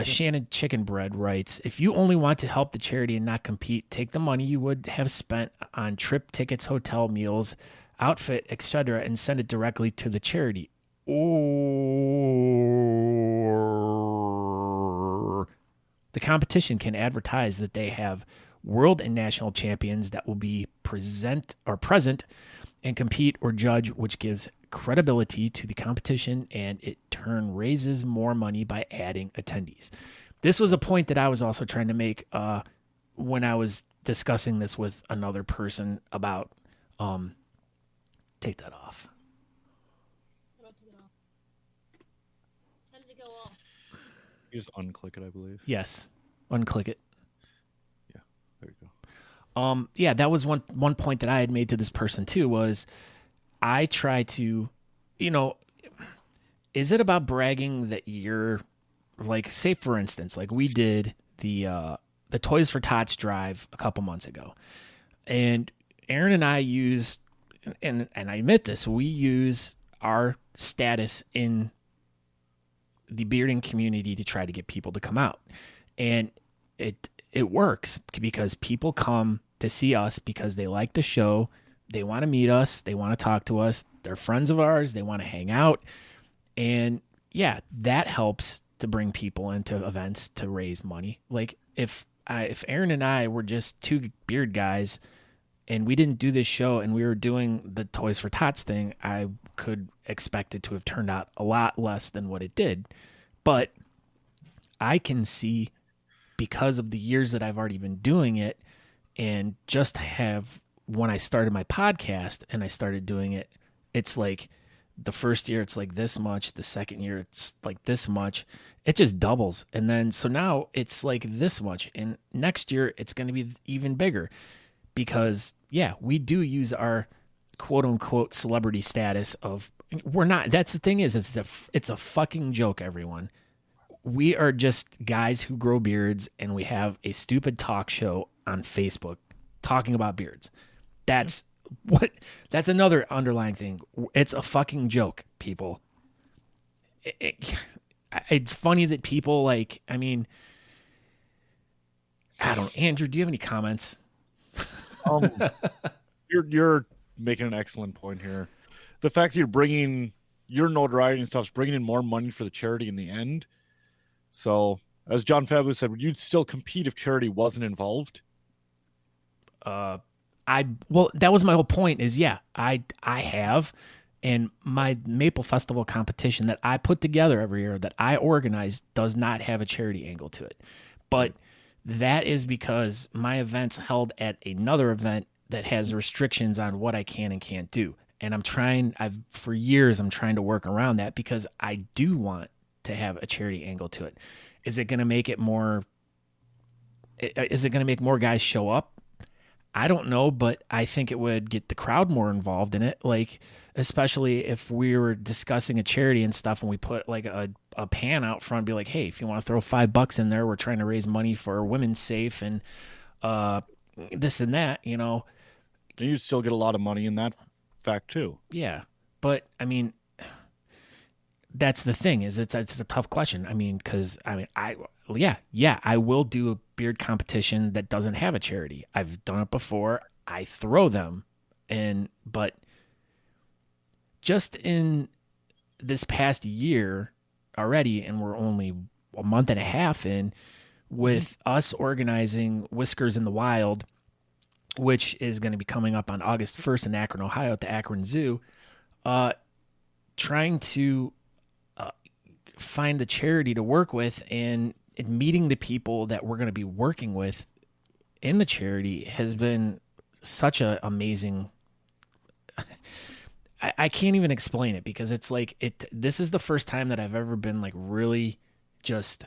Shannon Chicken Bread writes, if you only want to help the charity and not compete, take the money you would have spent on trip tickets, hotel meals, outfit, etc., and send it directly to the charity. Or the competition can advertise that they have world and national champions that will be present and compete or judge, which gives credibility to the competition, and it turn raises more money by adding attendees. This was a point that I was also trying to make when I was discussing this with another person about take that off. How does it go off? You just unclick it, I believe. Yes. Unclick it. Yeah. There you go. Yeah, that was one point that I had made to this person too, was I try to, is it about bragging that you're like, say for instance, like we did the Toys for Tots drive a couple months ago, and Aaron and I use, and I admit this, we use our status in the bearding community to try to get people to come out, and it works because people come to see us because they like the show, they want to meet us, they want to talk to us, they're friends of ours, they want to hang out. And yeah, that helps to bring people into events to raise money. Like if Aaron and I were just two beard guys and we didn't do this show and we were doing the Toys for Tots thing, I could expect it to have turned out a lot less than what it did. But I can see, because of the years that I've already been doing it, and just have, when I started my podcast and I started doing it, it's like the first year it's like this much, the second year it's like this much. It just doubles. And then so now it's like this much. And next year it's going to be even bigger because, yeah, we do use our quote unquote celebrity status of, we're not, that's the thing is, it's a fucking joke, everyone. We are just guys who grow beards and we have a stupid talk show on Facebook talking about beards. That's another underlying thing. It's a fucking joke, people. It's funny that people like, I mean, I don't know. Andrew, do you have any comments? You're making an excellent point here. The fact that you're bringing your notoriety and stuff is bringing in more money for the charity in the end. So, as John Fabu said, would you still compete if charity wasn't involved? Well, that was my whole point is, yeah, I have, and my Maple Festival competition that I put together every year that I organize does not have a charity angle to it. But that is because my event's held at another event that has restrictions on what I can and can't do. And for years, I'm trying to work around that because I do want to have a charity angle to it. Is it going to make it more? Is it going to make more guys show up? I don't know, but I think it would get the crowd more involved in it. Like, especially if we were discussing a charity and stuff and we put like a pan out front, be like, hey, if you want to throw $5 in there, we're trying to raise money for Women's Safe and this and that, you know. And you'd still get a lot of money in that fact too. Yeah. But I mean, that's the thing is it's a tough question. I mean, cause I mean, I will do a beard competition that doesn't have a charity. I've done it before. I throw them but just in this past year already, and we're only a month and a half in with us organizing Whiskers in the Wild, which is going to be coming up on August 1st in Akron, Ohio at the Akron Zoo, trying to find the charity to work with and meeting the people that we're going to be working with in the charity has been such a amazing. I can't even explain it because it's like this is the first time that I've ever been like really just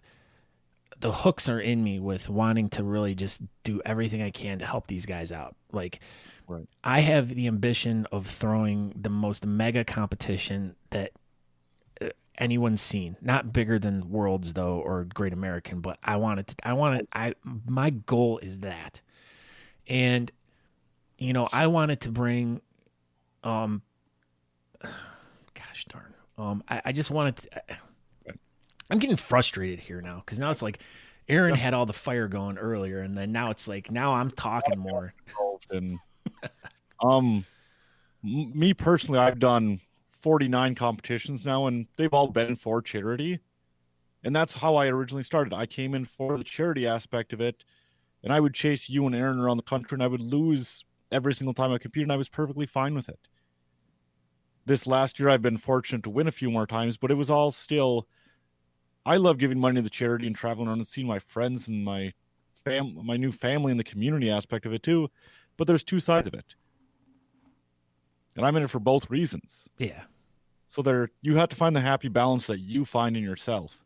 the hooks are in me with wanting to really just do everything I can to help these guys out. Like, right. I have the ambition of throwing the most mega competition that anyone's seen. Not bigger than Worlds though, or Great American, but my goal is that. And, you know, I wanted to bring, gosh darn, I just wanted to, I'm getting frustrated here now because now it's like Aaron had all the fire going earlier, and then now it's like now I'm talking more. And me personally, I've done 49 competitions now, and they've all been for charity, and that's how I originally started. I came in for the charity aspect of it, and I would chase you and Aaron around the country, and I would lose every single time I competed, and I was perfectly fine with it. This last year, I've been fortunate to win a few more times, but it was all still. I love giving money to the charity and traveling around and seeing my friends and my new family and the community aspect of it too. But there's two sides of it. And I'm in it for both reasons. Yeah. So you have to find the happy balance that you find in yourself.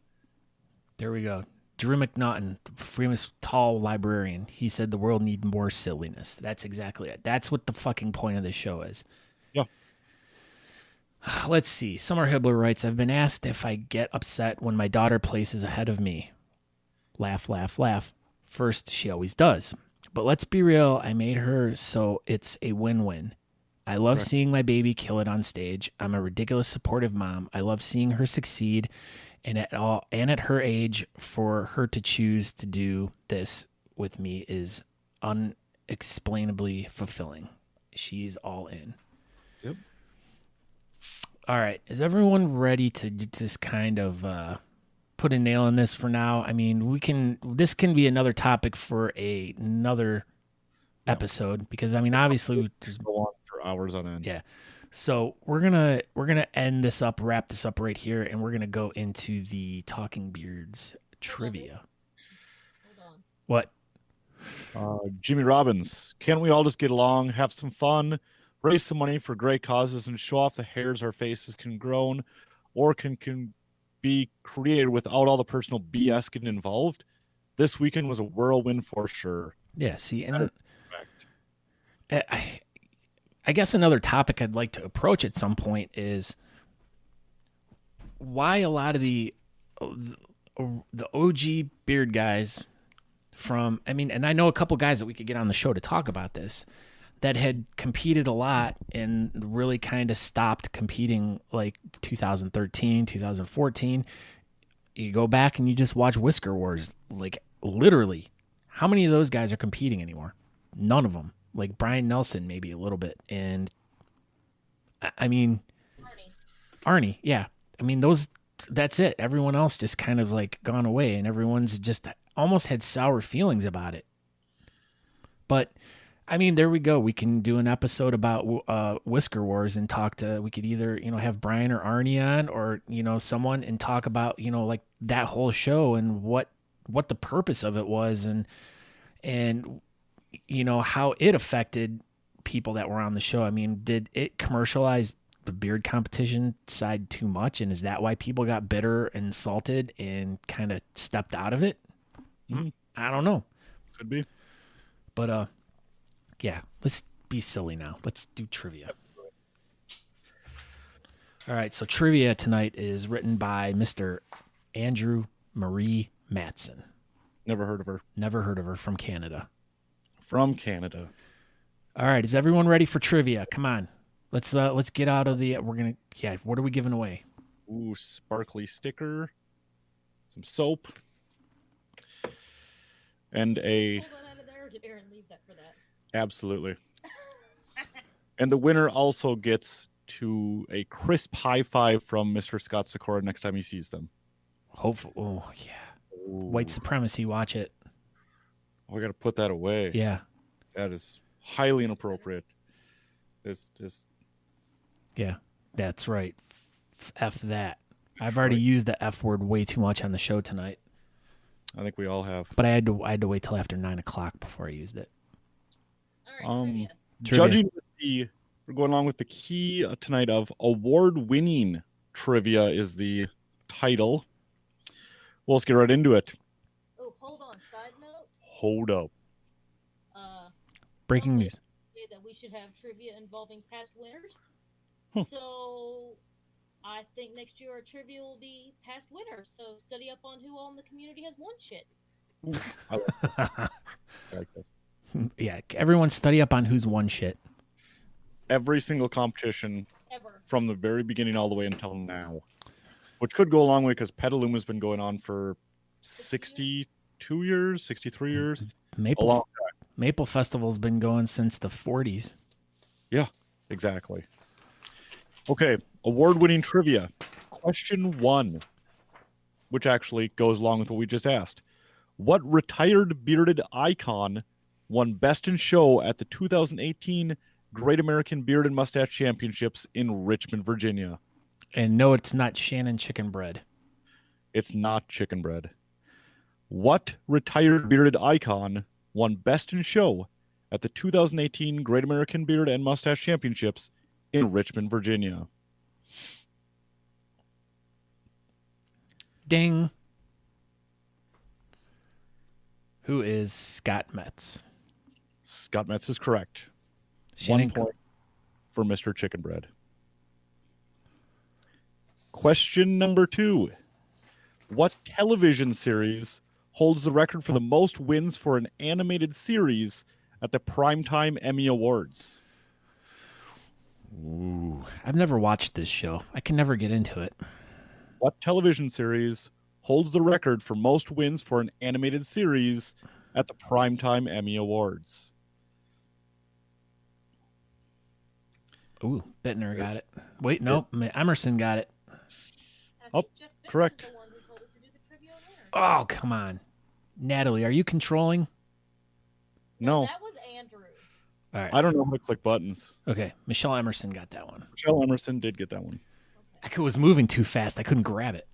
There we go. Drew McNaughton, the famous tall librarian, he said the world needs more silliness. That's exactly it. That's what the fucking point of this show is. Yeah. Let's see. Summer Hibbler writes, I've been asked if I get upset when my daughter places ahead of me. Laugh, laugh, laugh. First, she always does. But let's be real. I made her so it's a win-win. I love seeing my baby kill it on stage. I'm a ridiculous supportive mom. I love seeing her succeed. And at her age, for her to choose to do this with me is unexplainably fulfilling. she's all in. Yep. All right. Is everyone ready to just kind of put a nail in this for now? I mean, this can be another topic for another episode because I mean, obviously there's Go on for hours on end. yeah. So we're gonna end this up, wrap this up right here, and we're gonna go into the Talking Beards trivia. Hold on. What? Jimmy Robbins, can't we all just get along, have some fun, raise some money for great causes, and show off the hairs our faces can grow or can be created without all the personal BS getting involved? This weekend was a whirlwind for sure. Yeah. See, and I guess another topic I'd like to approach at some point is why a lot of the OG beard guys from, I mean, and I know a couple guys that we could get on the show to talk about this that had competed a lot and really kind of stopped competing like 2013, 2014. You go back and you just watch Whisker Wars, like literally, how many of those guys are competing anymore? None of them. Like Brian Nelson, maybe a little bit. And I mean, Arnie, yeah. I mean, that's it. Everyone else just kind of like gone away and everyone's just almost had sour feelings about it. But I mean, there we go. We can do an episode about Whisker Wars and we could either, have Brian or Arnie on or, someone and talk about, like that whole show and what the purpose of it was and how it affected people that were on the show. I mean, did it commercialize the beard competition side too much? And is that why people got bitter and salted and kind of stepped out of it? Mm-hmm. I don't know. Could be. But, yeah, let's be silly now. Let's do trivia. All right. So trivia tonight is written by Mr. Andrew Marie Matson. Never heard of her. Never heard of her, from Canada. From Canada. All right, is everyone ready for trivia? Come on, let's get out of the. What are we giving away? Ooh, sparkly sticker, some soap, and a. Pull that out of there, or did Aaron leave that for that? Absolutely. And the winner also gets to a crisp high five from Mr. Scott Sikora next time he sees them. Hopefully, oh yeah, Ooh. white supremacy. Watch it. Oh, I got to put that away. Yeah, that is highly inappropriate. It's just. Yeah, that's right. F that. I've already used the F word way too much on the show tonight. I think we all have. But I had to wait till after 9:00 before I used it. All right, Judging we're going along with the key tonight of award-winning trivia is the title. Well, let's get right into it. Oh, hold on. Side note. Hold up. Breaking news. That we should have trivia involving past winners. Huh. So I think next year our trivia will be past winners. So study up on who all in the community has won shit. I like this. I like this. Yeah, everyone study up on who's won shit. Every single competition Ever. From the very beginning all the way until now. Which could go a long way because Petaluma's been going on for 62 years, 63 years. Maple Festival's been going since the 40s. Yeah, exactly. Okay, award-winning trivia. Question 1, which actually goes along with what we just asked. What retired bearded icon won Best in Show at the 2018 Great American Beard and Mustache Championships in Richmond, Virginia? And no, it's not Shannon Chicken Bread. It's not Chicken Bread. What retired bearded icon won Best in Show at the 2018 Great American Beard and Mustache Championships in Richmond, Virginia? Ding. Who is Scott Metz? Scott Metz is correct. Shannon 1 point for Mr. Chicken Bread. Question number 2. What television series holds the record for the most wins for an animated series at the Primetime Emmy Awards? Ooh, I've never watched this show. I can never get into it. What television series holds the record for most wins for an animated series at the Primetime Emmy Awards? Ooh, Bittner got it. Wait, no, Emerson got it. I Oh, think Jeff Bittner's correct. the one who told us to do the trivia on air. Oh, come on. Natalie, are you controlling? No, That was Andrew. All right. I don't know how to click buttons. Okay, Michelle Emerson got that one. Michelle Emerson did get that one. I was moving too fast. I couldn't grab it.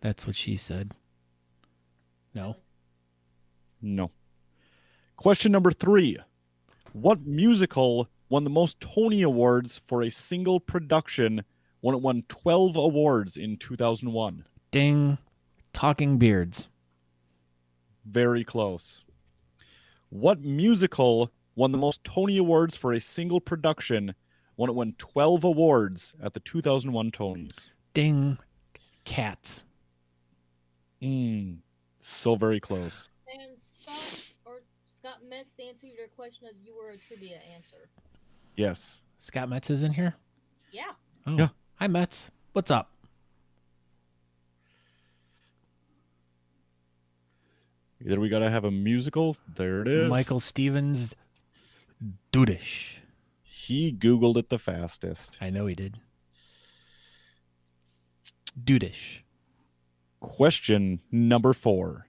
That's what she said. No. No. Question number 3. What musical won the most Tony Awards for a single production when it won 12 awards in 2001? Ding. Talking Beards. Very close. What musical won the most Tony Awards for a single production when it won 12 awards at the 2001 Tonys? Ding. Cats. So very close. And Scott Metz, the answer to your question is you were a trivia answer. Yes. Scott Metz is in here? Yeah. Oh. Yeah. Hi, Metz. What's up? Either we got to have a musical. There it is. Michael Stevens Dudish. He Googled it the fastest. I know he did. Dudish. Question number 4.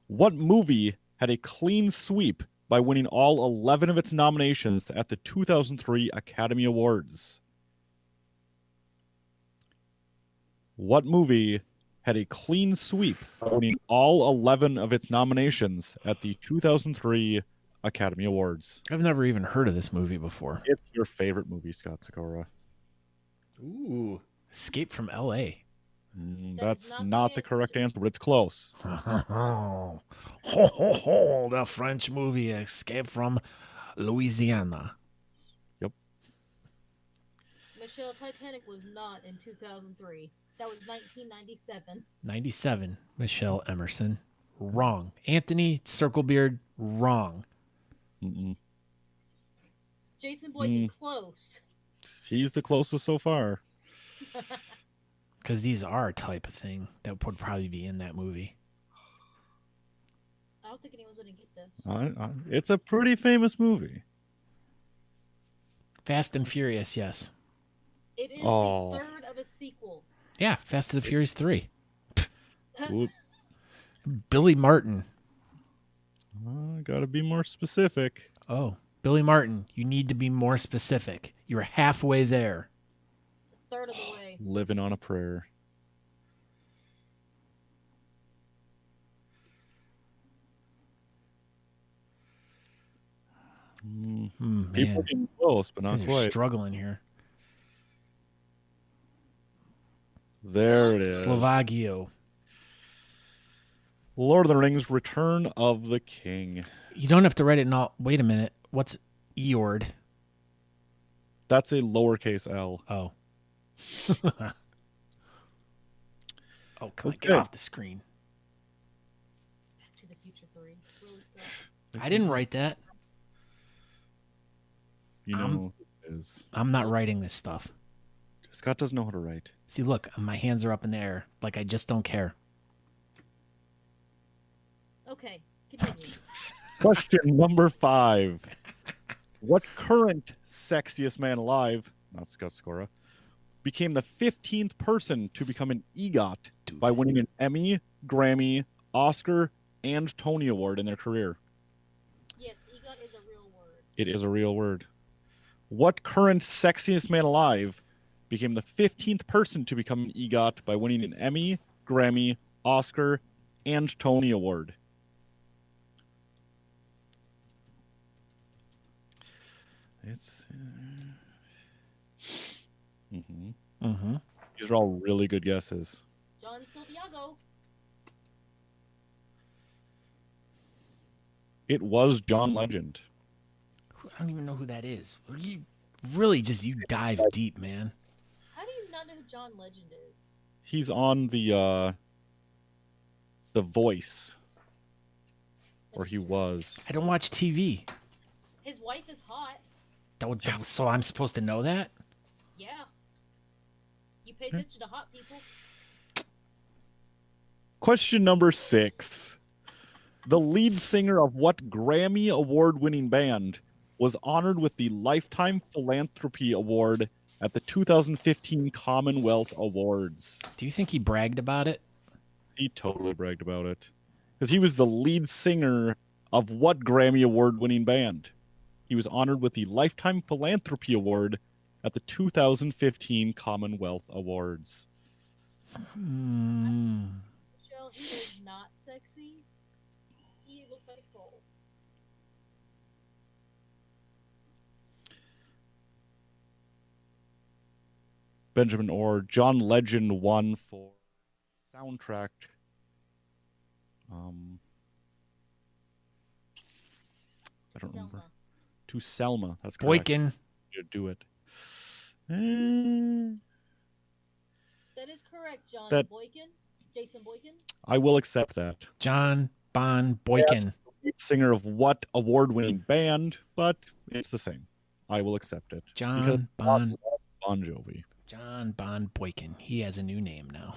What movie had a clean sweep by winning all 11 of its nominations at the 2003 Academy Awards? What movie had a clean sweep by winning all 11 of its nominations at the 2003 Academy Awards? I've never even heard of this movie before. It's your favorite movie, Scott Sikora. Ooh. Escape from L.A. That's not the correct answer, but it's close. The French movie Escape from Louisiana. Yep. Michelle, Titanic was not in 2003. That was 1997. 97, Michelle Emerson. Wrong. Anthony Circlebeard, wrong. Jason Boykin, close. He's the closest so far. Because these are a type of thing that would probably be in that movie. I don't think anyone's going to get this. It's a pretty famous movie. Fast and Furious, yes. It is the third of a sequel. Yeah, Fast and the Furious 3. Oop. Billy Martin. Gotta be more specific. Oh, Billy Martin, you need to be more specific. You're halfway there. Third of the way. Living on a prayer. People are getting close, but not You're quite. struggling here. There it is. Slovakia. Lord of the Rings, Return of the King. You don't have to write it in all. Wait a minute. What's Eord? That's a lowercase L. Oh. Oh, come on. Get Okay. off the screen. Back to the Future 3. Really stuff. I didn't write that. You know who it is. I'm not writing this stuff. Scott doesn't know how to write. See, look, my hands are up in the air. Like I just don't care. Okay, continue. Question number 5. What current sexiest man alive, not Scott Sikora, became the 15th person to become an EGOT by winning an Emmy, Grammy, Oscar, and Tony Award in their career? Yes, EGOT is a real word. It is a real word. What current sexiest man alive became the 15th person to become an EGOT by winning an Emmy, Grammy, Oscar, and Tony Award? It's These are all really good guesses. John Silviago. It was John Legend. I don't even know who that is. You dive deep, man. How do you not know who John Legend is? He's on the Voice, or he was. I don't watch TV. His wife is hot. So I'm supposed to know that? Yeah. You pay attention to hot people. Question number 6. The lead singer of what Grammy award-winning band was honored with the Lifetime Philanthropy Award at the 2015 Commonwealth Awards? Do you think he bragged about it? He totally bragged about it. Because he was the lead singer of what Grammy Award-winning band? He was honored with the Lifetime Philanthropy Award at the 2015 Commonwealth Awards. Michelle, he is not sexy. He looks like a troll. Benjamin Orr, John Legend won for soundtrack. I don't remember. Selma. To Selma. That's correct. Boykin. You do it. That is correct, John That- Boykin. Jason Boykin. I will accept that. John Bon Boykin. Lead singer of what award-winning band? But it's the same. I will accept it. John Bon Jovi. John Bon Boykin. He has a new name now.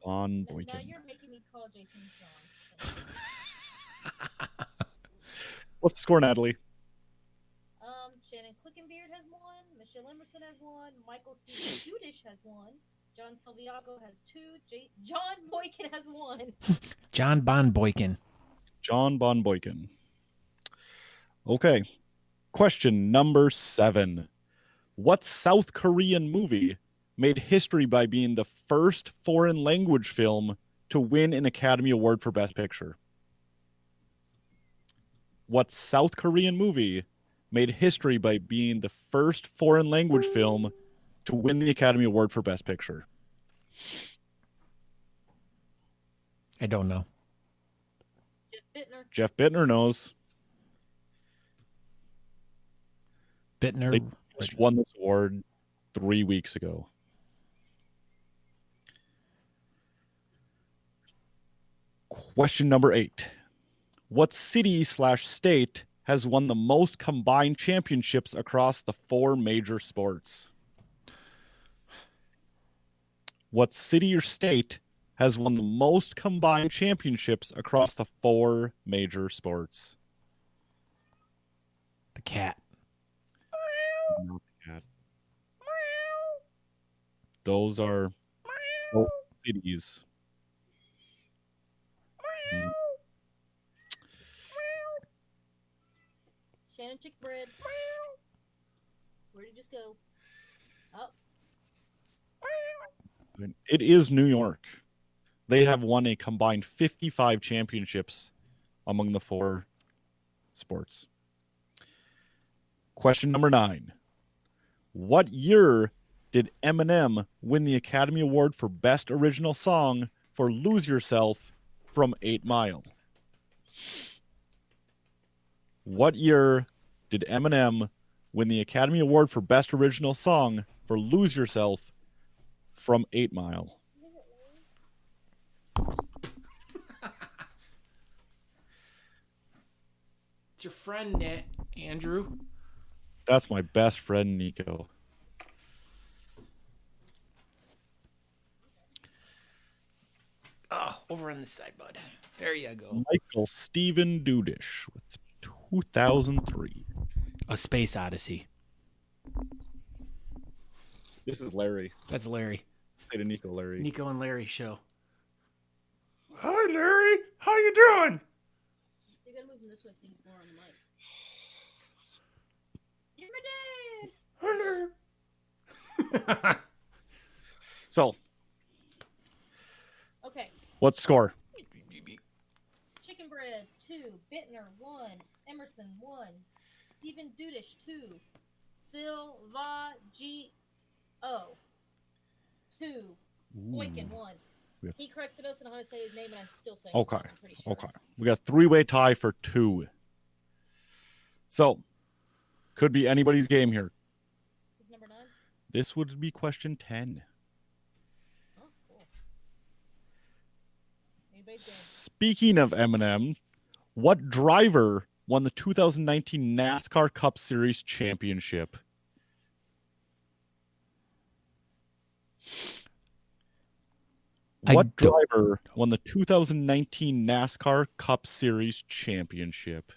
Bon Now Boykin. you're making me call Jason John. What's the score, Natalie? Shannon Clickenbeard has won. Michelle Emerson has won. Michael Stephen Judish has won. John Silviaco has 2. John Boykin has 1. John Bon Boykin. John Bon Boykin. Okay. Question number 7. What South Korean movie made history by being the first foreign language film to win an Academy Award for Best Picture? What South Korean movie made history by being the first foreign language film to win the Academy Award for Best Picture? I don't know. Jeff Bittner knows. Bittner. They just won this award 3 weeks ago. Question number 8. What city/state has won the most combined championships across the 4 major sports? What city or state has won the most combined championships across the 4 major sports? The cat. Not the cat. Those are both cities. Shannon Chickbread. Where did you just go? Up. It is New York. They have won a combined 55 championships among the 4 sports. Question number 9. What year did Eminem win the Academy Award for Best Original Song for Lose Yourself from 8 Mile? What year did Eminem win the Academy Award for Best Original Song for Lose Yourself from 8 Mile? It's your friend, Andrew. That's my best friend, Nico. Oh, over on this side, bud. There you go. Michael Stephen Dudish with 2003. A Space Odyssey. This is Larry. That's Larry. Say to Nico, Larry. Nico and Larry show. Hi, Larry. How you doing? You gotta move him this way so he's more on the mic. You're my dad! Hi, Larry. So, Okay. what's the score? Chicken Bread 2. Bittner 1. Emerson 1. Stephen Dudish 2. Silva 2. Boykin 1. Yeah. He corrected us on how to say his name, and I'm still saying Okay. it. I'm pretty sure. Okay. We got 3-way tie for 2. So, could be anybody's game here. Who's number 9? This would be question 10. Oh, cool. Anybody's Speaking of Eminem, what driver won the 2019 NASCAR Cup Series championship? What driver won the 2019 NASCAR Cup Series championship?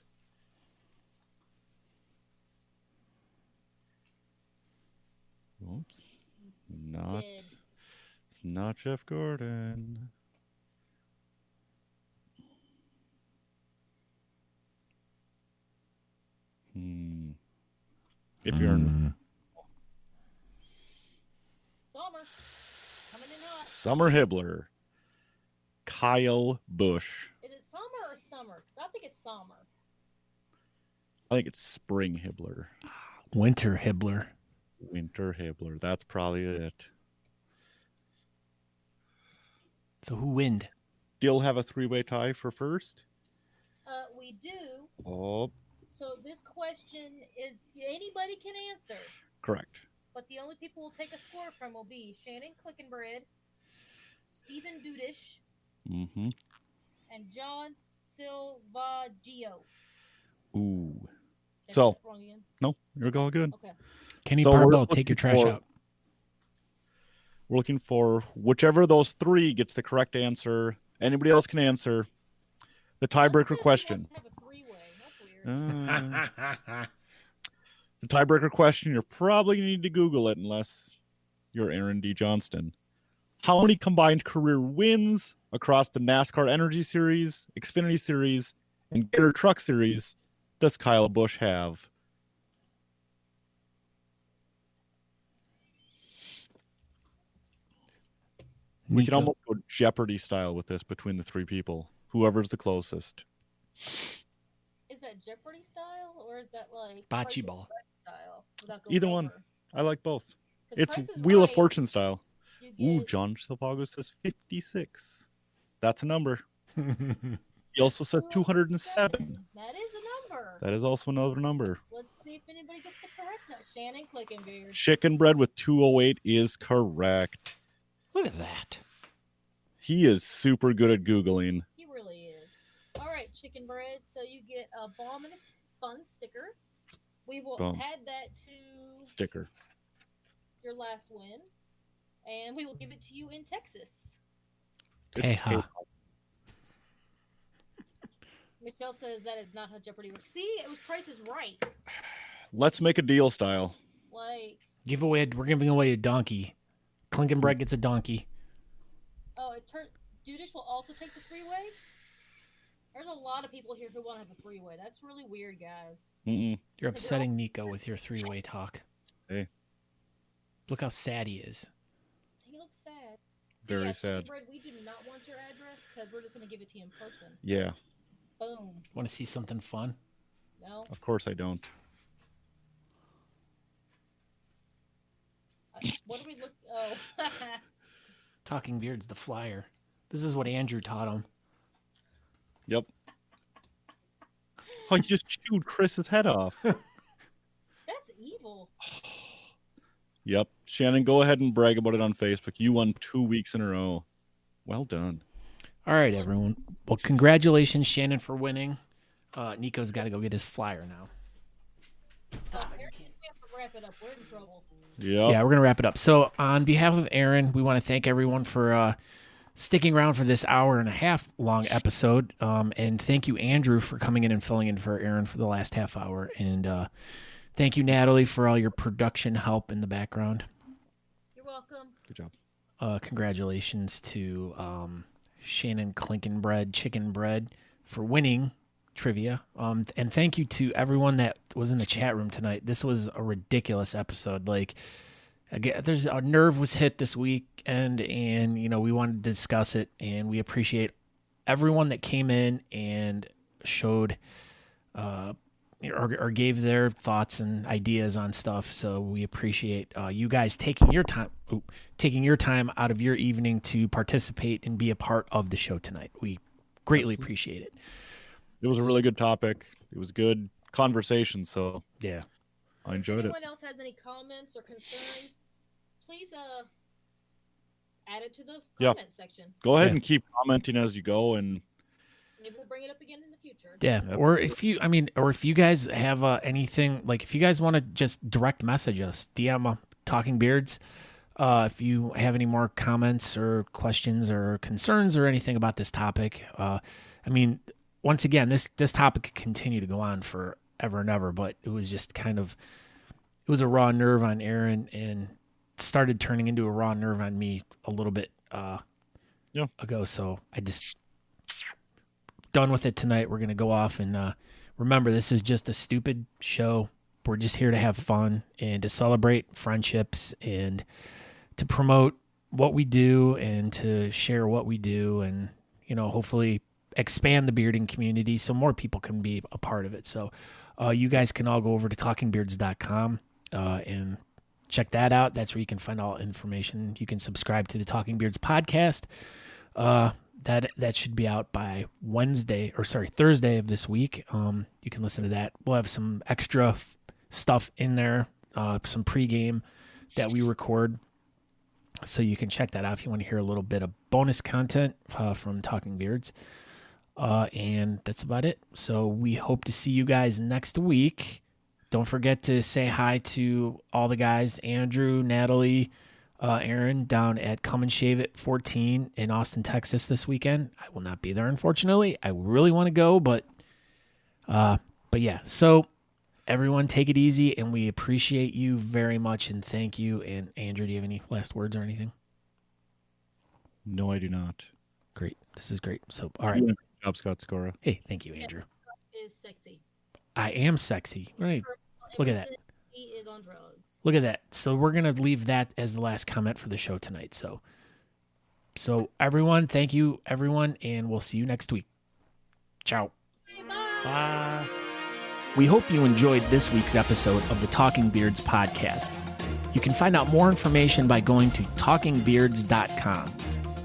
Oops. Not Dead. It's not Jeff Gordon. If you're in Summer. Coming in hot. Summer Hibbler, Kyle Busch. Is it summer or summer? Because I think it's summer. I think it's Spring Hibbler. Winter Hibbler. Winter Hibbler. That's probably it. So who wins? Still have a three-way tie for first? We do. Oh, So this question is anybody can answer, correct. but the only people we'll take a score from will be Shannon Clickenbread, Stephen Dudish, Mm-hmm. and John Silvaggio. Ooh. Did I So- get that wrong again? No, you're all good. Okay. Kenny So we're Barbell, take your looking trash for- out. We're looking for whichever of those three gets the correct answer. Anybody else can answer. The tiebreaker question. Have a three-way. That's weird. The tiebreaker question, you're probably going to need to Google it unless you're Aaron D. Johnston. How many combined career wins across the NASCAR Energy Series, Xfinity Series, and Gator Truck Series does Kyle Busch have? We can Nico. almost go Jeopardy style with this between the three people. Whoever's the closest. Is that Jeopardy style or is that like Bocce Price is ball. Right style? without going Either one. over? I like both. 'Cause It's Price is Wheel of Right, Fortune style. you Ooh, get- John Silvago says 56. That's a number. He also says 207. That is a number. That is also another number. Let's see if anybody gets the correct number. Shannon Clickenbeard. Chicken bread with 208 is correct. Look at that. He is super good at Googling. He really is. All right, chicken bread. So you get a bomb and a fun sticker. We will Bomb. add that to Sticker. your last win, and we will give it to you in Texas. It's Teja. Teja. Michelle says that is not how Jeopardy works. See, it was Price is Right. Let's make a deal style. Like, We're giving away a donkey. Klinkenbreg gets a donkey. oh, it turned. Dudish will also take the three-way. There's a lot of people here who want to have a three-way. That's really weird, guys. Mm-mm. You're upsetting Nico with your three-way talk. Hey. Look how sad he is. He looks sad. Very Chicken sad. Bread, we do not want your address because we're just going to give it to you in person. Yeah, Boom. Want to see something fun? No. of course I don't. What do we look? Oh. Talking Beard's the flyer. This is what Andrew taught him. Yep. Oh, you just chewed Chris's head off. That's evil. Yep. Shannon, go ahead and brag about it on Facebook. You won 2 weeks in a row. Well done. All right, everyone. Well, congratulations, Shannon, for winning. Nico's got to go get his flyer now. Aaron, we have to wrap it up. We're in trouble. Yep. Yeah, we're going to wrap it up. So, on behalf of Aaron, we want to thank everyone for sticking around for this hour and a half long episode. And thank you, Andrew, for coming in and filling in for Aaron for the last half hour. And thank you, Natalie, for all your production help in the background. You're welcome. Good job. Congratulations to Shannon Clinkenbread, Chicken Bread, for winning trivia. And thank you to everyone that was in the chat room tonight. This was a ridiculous episode. Like, again, a nerve was hit this weekend, and we wanted to discuss it. And we appreciate everyone that came in and showed or gave their thoughts and ideas on stuff. So we appreciate you guys taking your time out of your evening to participate and be a part of the show tonight. We greatly appreciate it. It was a really good topic. It was good conversation, so Yeah. I enjoyed if it. anyone else has any comments or concerns, please add it to the Yeah. comment section. Go ahead Yeah. and keep commenting as you go, and Maybe we'll bring it up again in the future. Yeah. Yep. Or if you guys have anything, like if you guys want to just direct message us, DM Talking Beards. If you have any more comments or questions or concerns or anything about this topic, once again, this topic could continue to go on forever and ever, but it was just it was a raw nerve on Aaron, and started turning into a raw nerve on me a little bit ago. So I just done with it tonight. We're going to go off and remember, this is just a stupid show. We're just here to have fun and to celebrate friendships and to promote what we do and to share what we do and, hopefully expand the bearding community so more people can be a part of it. So you guys can all go over to talkingbeards.com and check that out. That's where you can find all information. You can subscribe to the Talking Beards podcast. That should be out by Thursday of this week. You can listen to that. We'll have some extra stuff in there, some pregame that we record. So you can check that out if you want to hear a little bit of bonus content from Talking Beards. And that's about it. So we hope to see you guys next week. Don't forget to say hi to all the guys, Andrew, Natalie, Aaron, down at Come and Shave It 14 in Austin, Texas this weekend. I will not be there, unfortunately. I really want to go, but yeah. So everyone take it easy, and we appreciate you very much, and thank you. And Andrew, do you have any last words or anything? No, I do not. Great. This is great. So, all right. Good job, Scott Scora. Hey, thank you, Andrew. Is sexy. I am sexy. Right. Look at that. He is on drugs. Look at that. So we're going to leave that as the last comment for the show tonight. So everyone, thank you, everyone, and we'll see you next week. Ciao. Bye. We hope you enjoyed this week's episode of the Talking Beards podcast. You can find out more information by going to talkingbeards.com.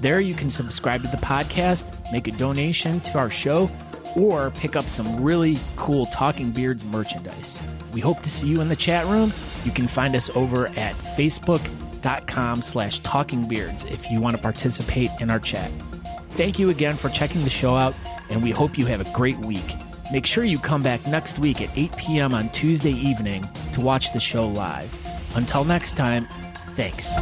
There you can subscribe to the podcast, make a donation to our show, or pick up some really cool Talking Beards merchandise. We hope to see you in the chat room. You can find us over at facebook.com/talkingbeards if you want to participate in our chat. Thank you again for checking the show out, and we hope you have a great week. Make sure you come back next week at 8 p.m. on Tuesday evening to watch the show live. Until next time, thanks.